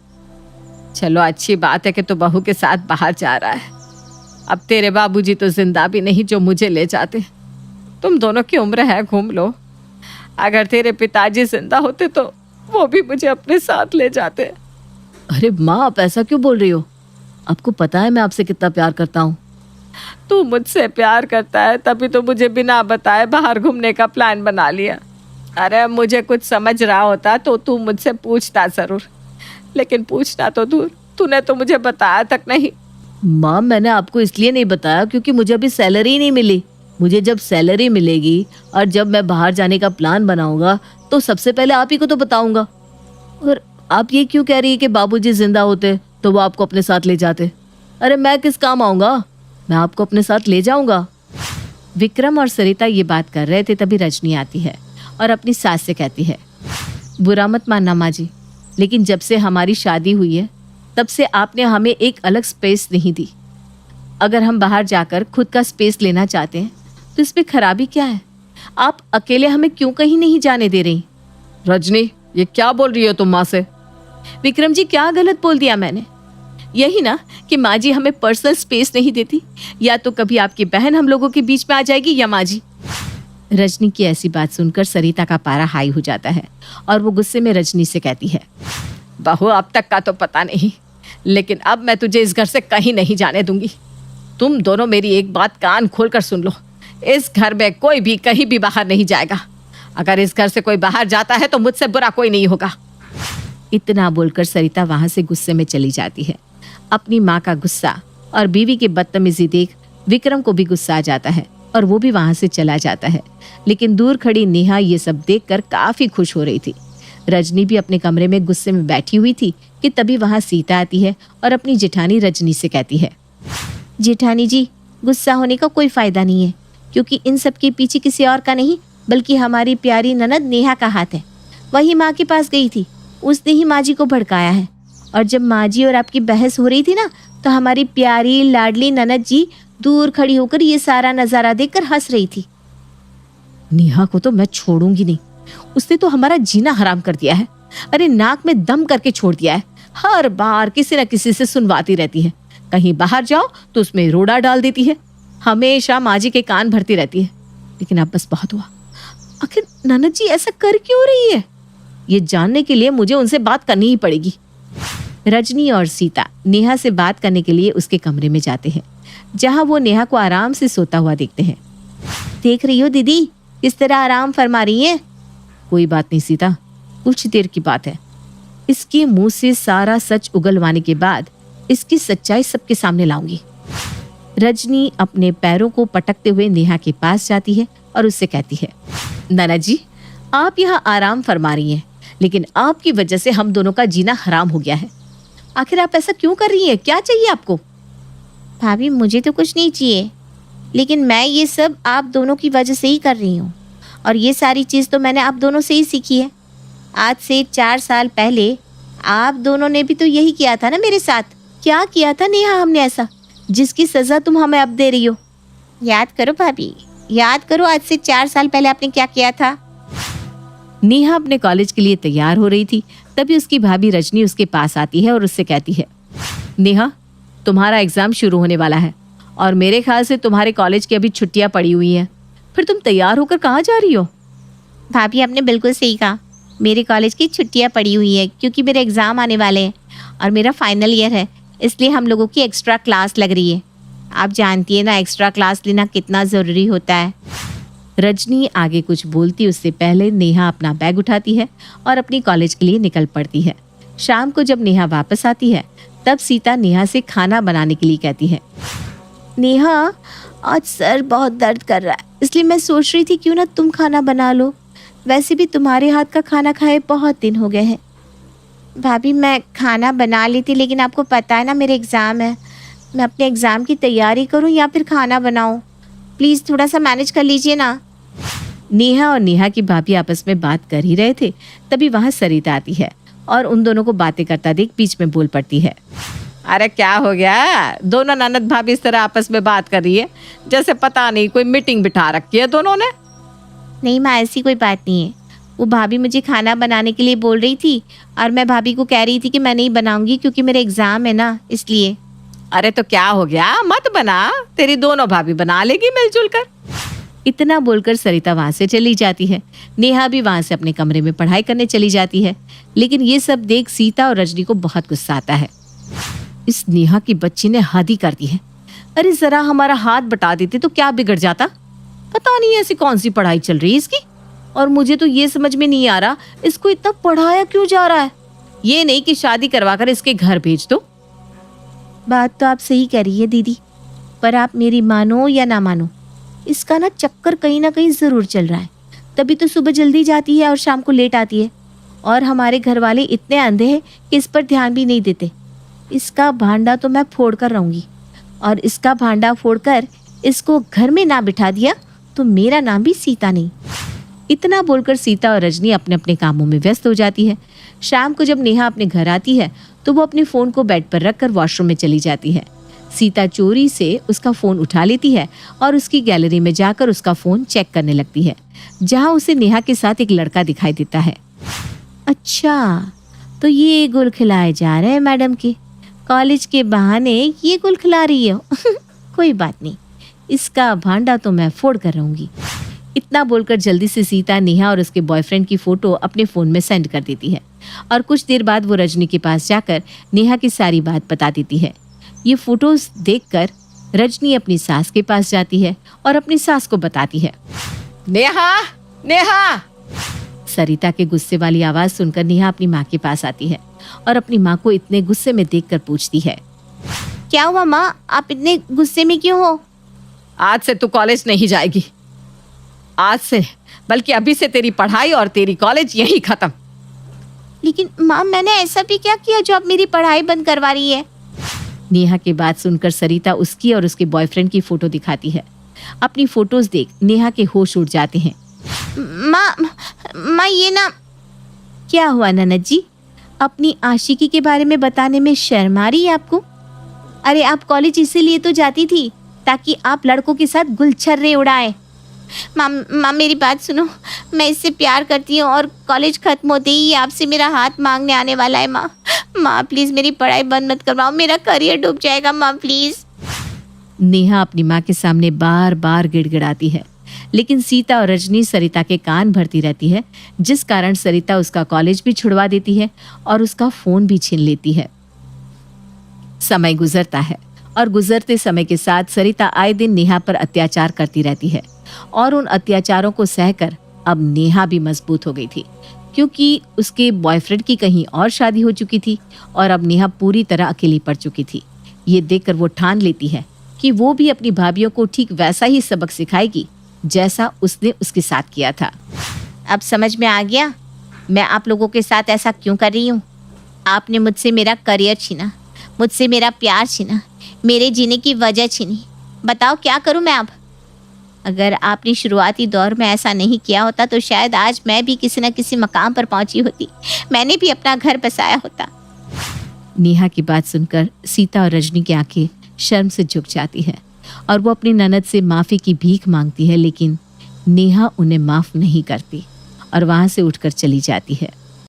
चलो, अच्छी बात है कि तू बहू के साथ बाहर जा रहा है। अब तेरे बाबूजी तो जिंदा भी नहीं जो मुझे ले जाते। तुम दोनों की उम्र है, घूम लो। अगर तेरे पिताजी जिंदा होते तो वो भी मुझे अपने साथ ले जाते।
अरे माँ, आप ऐसा क्यों बोल रही हो? आपको पता है मैं आपसे कितना प्यार करता हूँ।
तू मुझसे प्यार करता है तभी तो मुझे बिना बताए बाहर घूमने का प्लान बना लिया। अरे मुझे कुछ समझ रहा होता तो तू मुझसे पूछता जरूर, लेकिन पूछना तो दूर, तूने तो मुझे बताया तक नहीं।
माँ, मैंने आपको इसलिए नहीं बताया क्योंकि मुझे अभी सैलरी ही नहीं मिली। मुझे जब सैलरी मिलेगी और जब मैं बाहर जाने का प्लान बनाऊंगा तो सबसे पहले आप ही को तो बताऊंगा। और आप ये क्यों कह रही है कि बाबूजी जिंदा होते तो वो आपको अपने साथ ले जाते? अरे मैं किस काम आऊंगा? मैं आपको अपने साथ ले जाऊंगा।
विक्रम और सरिता ये बात कर रहे थे तभी रजनी आती है और अपनी सास से कहती है, बुरा मत मानना माँ जी, लेकिन जब से हमारी शादी हुई है तब से आपने हमें एक अलग स्पेस नहीं दी। अगर हम बाहर जाकर खुद का स्पेस लेना चाहते हैं तो इसमें खराबी क्या है? आप अकेले हमें क्यों कहीं नहीं जाने दे रही? रजनी, ये क्या बोल रही हो तुम माँ से?
विक्रम जी, क्या गलत बोल दिया मैंने? यही ना कि माँ जी हमें पर्सनल स्पेस नहीं देती। या तो कभी आपकी बहन हम लोगों के बीच में आ जाएगी या माँ जी। रजनी की ऐसी बात सुनकर सरिता का पारा हाई हो जाता है और वो गुस्से में रजनी से कहती है,
बहू, अब तक का तो पता नहीं, लेकिन अब मैं तुझे इस घर से कहीं नहीं जाने दूंगी। तुम दोनों मेरी एक बात कान खोलकर सुन लो, इस घर में कोई भी कहीं भी बाहर नहीं जाएगा। अगर इस घर से कोई बाहर जाता है तो मुझसे बुरा कोई नहीं होगा।
इतना बोलकर सरिता वहां से गुस्से में चली जाती है। अपनी माँ का गुस्सा और बीवी की बदतमीजी देख विक्रम को भी गुस्सा आ जाता है और वो भी वहां से चला जाता है। लेकिन दूर खड़ी नेहा ये सब देखकर काफी खुश हो रही थी। रजनी भी अपने कमरे में गुस्से में बैठी हुई थी कि तभी वहां सीता आती है और अपनी जेठानी रजनी से कहती है,
जेठानी जी, गुस्सा होने का कोई फायदा नहीं है, क्योंकि इन सब के पीछे किसी और का नहीं बल्कि हमारी प्यारी ननद नेहा का हाथ है। वही माँ के पास गई थी, उसने ही माँ जी को भड़काया है। और जब माँ जी और आपकी बहस हो रही थी ना, तो हमारी प्यारी लाडली ननद जी दूर खड़ी होकर ये सारा नजारा देखकर हंस रही थी।
नेहा को तो मैं छोड़ूंगी नहीं, उसने तो हमारा जीना हराम कर दिया है। अरे नाक में दम करके छोड़ दिया है। हर बार किसी न किसी से सुनवाती रहती है। कहीं बाहर जाओ तो उसमें रोड़ा डाल देती है। हमेशा माँ जी के कान भरती रहती है। लेकिन अब बस बहुत हुआ। आखिर ननद जी ऐसा कर क्यों रही है? ये जानने के लिए मुझे उनसे बात करनी ही पड़ेगी। रजनी और सीता नेहा से बात करने के लिए उसके कमरे में जाते हैं, जहां वो नेहा को आराम से सोता हुआ देखते हैं।
देख रही हो दीदी, किस तरह आराम फरमा रही है।
कोई बात नहीं सीता, कुछ देर की बात है। इसके मुंह से सारा सच उगलवाने के बाद इसकी सच्चाई सबके सामने लाऊंगी। रजनी अपने पैरों को पटकते हुए नेहा के पास जाती है और उससे कहती है, नाना जी, आप यहाँ आराम फरमा रही हैं, लेकिन आपकी वजह से हम दोनों का जीना हराम हो गया है। आखिर आप ऐसा क्यों कर रही हैं? क्या चाहिए आपको?
भाभी, मुझे तो कुछ नहीं चाहिए, लेकिन मैं ये सब आप दोनों की वजह से ही कर रही हूँ। और ये सारी चीज़ तो मैंने आप दोनों से ही सीखी है। आज से 4 साल पहले आप दोनों ने भी तो यही किया था ना मेरे साथ। क्या किया था नेहा हमने ऐसा, जिसकी सज़ा तुम हमें अब दे रही हो? याद करो भाभी, याद करो, आज से 4 साल पहले आपने क्या किया था।
नेहा अपने कॉलेज के लिए तैयार हो रही थी, तभी उसकी भाभी रजनी उसके पास आती है और उससे कहती है, नेहा, तुम्हारा एग्जाम शुरू होने वाला है और मेरे ख्याल से तुम्हारे कॉलेज की अभी छुट्टियां पड़ी हुई हैं। फिर तुम तैयार होकर कहाँ जा रही हो?
भाभी, आपने बिल्कुल सही कहा, मेरे कॉलेज की छुट्टियां पड़ी हुई है क्योंकि मेरे एग्ज़ाम आने वाले हैं और मेरा फाइनल ईयर है, इसलिए हम लोगों की एक्स्ट्रा क्लास लग रही है। आप जानती है ना एक्स्ट्रा क्लास लेना कितना ज़रूरी होता है।
रजनी आगे कुछ बोलती उससे पहले नेहा अपना बैग उठाती है और अपनी कॉलेज के लिए निकल पड़ती है। शाम को जब नेहा वापस आती है तब सीता नेहा से खाना बनाने के लिए कहती है,
नेहा, आज सर बहुत दर्द कर रहा है, इसलिए मैं सोच रही थी क्यों ना तुम खाना बना लो। वैसे भी तुम्हारे हाथ का खाना खाए बहुत दिन हो गए हैं। भाभी, मैं खाना बना लेती, लेकिन आपको पता है ना मेरे एग्ज़ाम है। मैं अपने एग्ज़ाम की तैयारी करूं या फिर खाना बनाऊं? प्लीज़ थोड़ा सा मैनेज कर लीजिए ना।
नेहा और नेहा की भाभी आपस में बात कर ही रहे थे, तभी वहां सरिता आती है और उन दोनों को बातें करता देख बीच में बोल पड़ती है,
अरे क्या हो गया? दोनों ननद भाभी इस तरह आपस में बात कर रही है जैसे पता नहीं कोई मीटिंग बिठा रखी है दोनों ने।
नहीं माँ, ऐसी कोई बात नहीं है। वो भाभी मुझे खाना बनाने के लिए बोल रही थी और मैं भाभी को कह रही थी कि मैं नहीं बनाऊंगी क्योंकि मेरे एग्ज़ाम है ना, इसलिए।
अरे तो क्या हो गया, मत बना, तेरी दोनों भाभी बना लेगी मिलजुल कर।
इतना बोलकर सरिता वहां से चली जाती है। नेहा भी वहां से अपने कमरे में पढ़ाई करने चली जाती है। लेकिन ये सब देख सीता और रजनी को बहुत गुस्सा आता है। इस नेहा की बच्ची ने हद ही कर दी है। अरे जरा हमारा हाथ बटा देते तो क्या बिगड़ जाता। पता नहीं ऐसी कौन सी पढ़ाई चल रही है इसकी, और मुझे तो ये समझ में नहीं आ रहा इसको इतना पढ़ाया क्यों जा रहा है। ये नहीं कि शादी करवाकर इसके घर भेज दो।
बात तो आप सही कह रही है दीदी, पर आप मेरी मानो या ना मानो, इसका ना चक्कर कहीं ना कहीं ज़रूर चल रहा है। तभी तो सुबह जल्दी जाती है और शाम को लेट आती है। और हमारे घर वाले इतने अंधे हैं कि इस पर ध्यान भी नहीं देते। इसका भांडा तो मैं फोड़ कर रहूँगी, और इसका भांडा फोड़कर इसको घर में ना बिठा दिया तो मेरा नाम भी सीता नहीं।
इतना बोलकर सीता और रजनी अपने अपने कामों में व्यस्त हो जाती है। शाम को जब नेहा अपने घर आती है तो वो अपने फ़ोन को बेड पर रखकर वॉशरूम में चली जाती है। सीता चोरी से उसका फ़ोन उठा लेती है और उसकी गैलरी में जाकर उसका फ़ोन चेक करने लगती है, जहां उसे नेहा के साथ एक लड़का दिखाई देता है।
अच्छा, तो ये गुल खिलाए जा रहे हैं मैडम के, कॉलेज के बहाने ये गुल खिला रही हो। कोई बात नहीं, इसका भांडा तो मैं फोड़ कर रहूंगी। इतना बोलकर जल्दी से सीता नेहा और उसके बॉयफ्रेंड की फोटो अपने फोन में सेंड कर देती है और कुछ देर बाद वो रजनी के पास जाकर नेहा की सारी बात बता देती है। ये फोटोज देखकर रजनी अपनी सास के पास जाती है और अपनी सास को बताती है।
नेहा, नेहा!
सरिता के गुस्से वाली आवाज सुनकर नेहा अपनी माँ के पास आती है और अपनी माँ को इतने गुस्से में देखकर पूछती है, क्या हुआ माँ, आप इतने गुस्से में क्यों हो?
आज से तू कॉलेज नहीं जाएगी। आज से, बल्कि अभी से तेरी पढ़ाई और तेरी कॉलेज यहीं खत्म।
लेकिन माँ, मैंने ऐसा भी क्या किया जो आप मेरी पढ़ाई बंद करवा रही है? नेहा की बात सुनकर सरिता उसकी और उसके बॉयफ्रेंड की फोटो दिखाती है। अपनी फोटोज देख नेहा के होश उड़ जाते हैं। माँ ये ना। क्या हुआ ननद जी, अपनी आशिकी के बारे में बताने में शर्म आ रही है आपको? अरे आप कॉलेज इसीलिए तो जाती थी ताकि आप लड़कों के साथ गुलछर्रे उड़ाए। माँ मेरी बात सुनो, मैं इससे प्यार करती हूँ और कॉलेज खत्म होते ही आपसे मेरा हाथ मांगने आने वाला है। माँ प्लीज मेरी पढ़ाई बंद मत करवाओ, मेरा करियर डूब जाएगा माँ प्लीज। नेहा अपनी माँ के सामने बार बार गिड़गिड़ाती है, लेकिन सीता और रजनी सरिता के कान भरती रहती है, जिस कारण सरिता उसका कॉलेज भी छुड़वा देती है और उसका फोन भी छीन लेती है। समय गुजरता है और गुजरते समय के साथ सरिता आए दिन नेहा पर अत्याचार करती रहती है और उन अत्याचारों को सहकर अब नेहा भी मजबूत हो गई थी, क्योंकि उसके बॉयफ्रेंड की कहीं और शादी हो चुकी थी और अब नेहा पूरी तरह अकेली पड़ चुकी थी। ये देखकर वो ठान लेती है कि वो भी अपनी भाभियों को ठीक वैसा ही सबक सिखाएगी जैसा उसने उसके साथ किया था। अब समझ में आ गया मैं आप लोगों के साथ ऐसा क्यों कर रही हूँ। आपने मुझसे मेरा करियर छीना, मुझसे मेरा प्यार छीना, मेरे जीने की वजह छीनी। बताओ क्या करूँ मैं अब? अगर आपने शुरुआती दौर में ऐसा नहीं किया होता तो शायद आज मैं भी किसी न किसी मकाम पर पहुंची होती, मैंने भी अपना घर बसाया होता। नेहा की बात सुनकर सीता और रजनी की आंखें शर्म से झुक जाती है और वो अपनी ननद से माफी की भीख मांगती है, लेकिन नेहा उन्हें माफ नहीं करती और वहां से उठकर चली जाती है।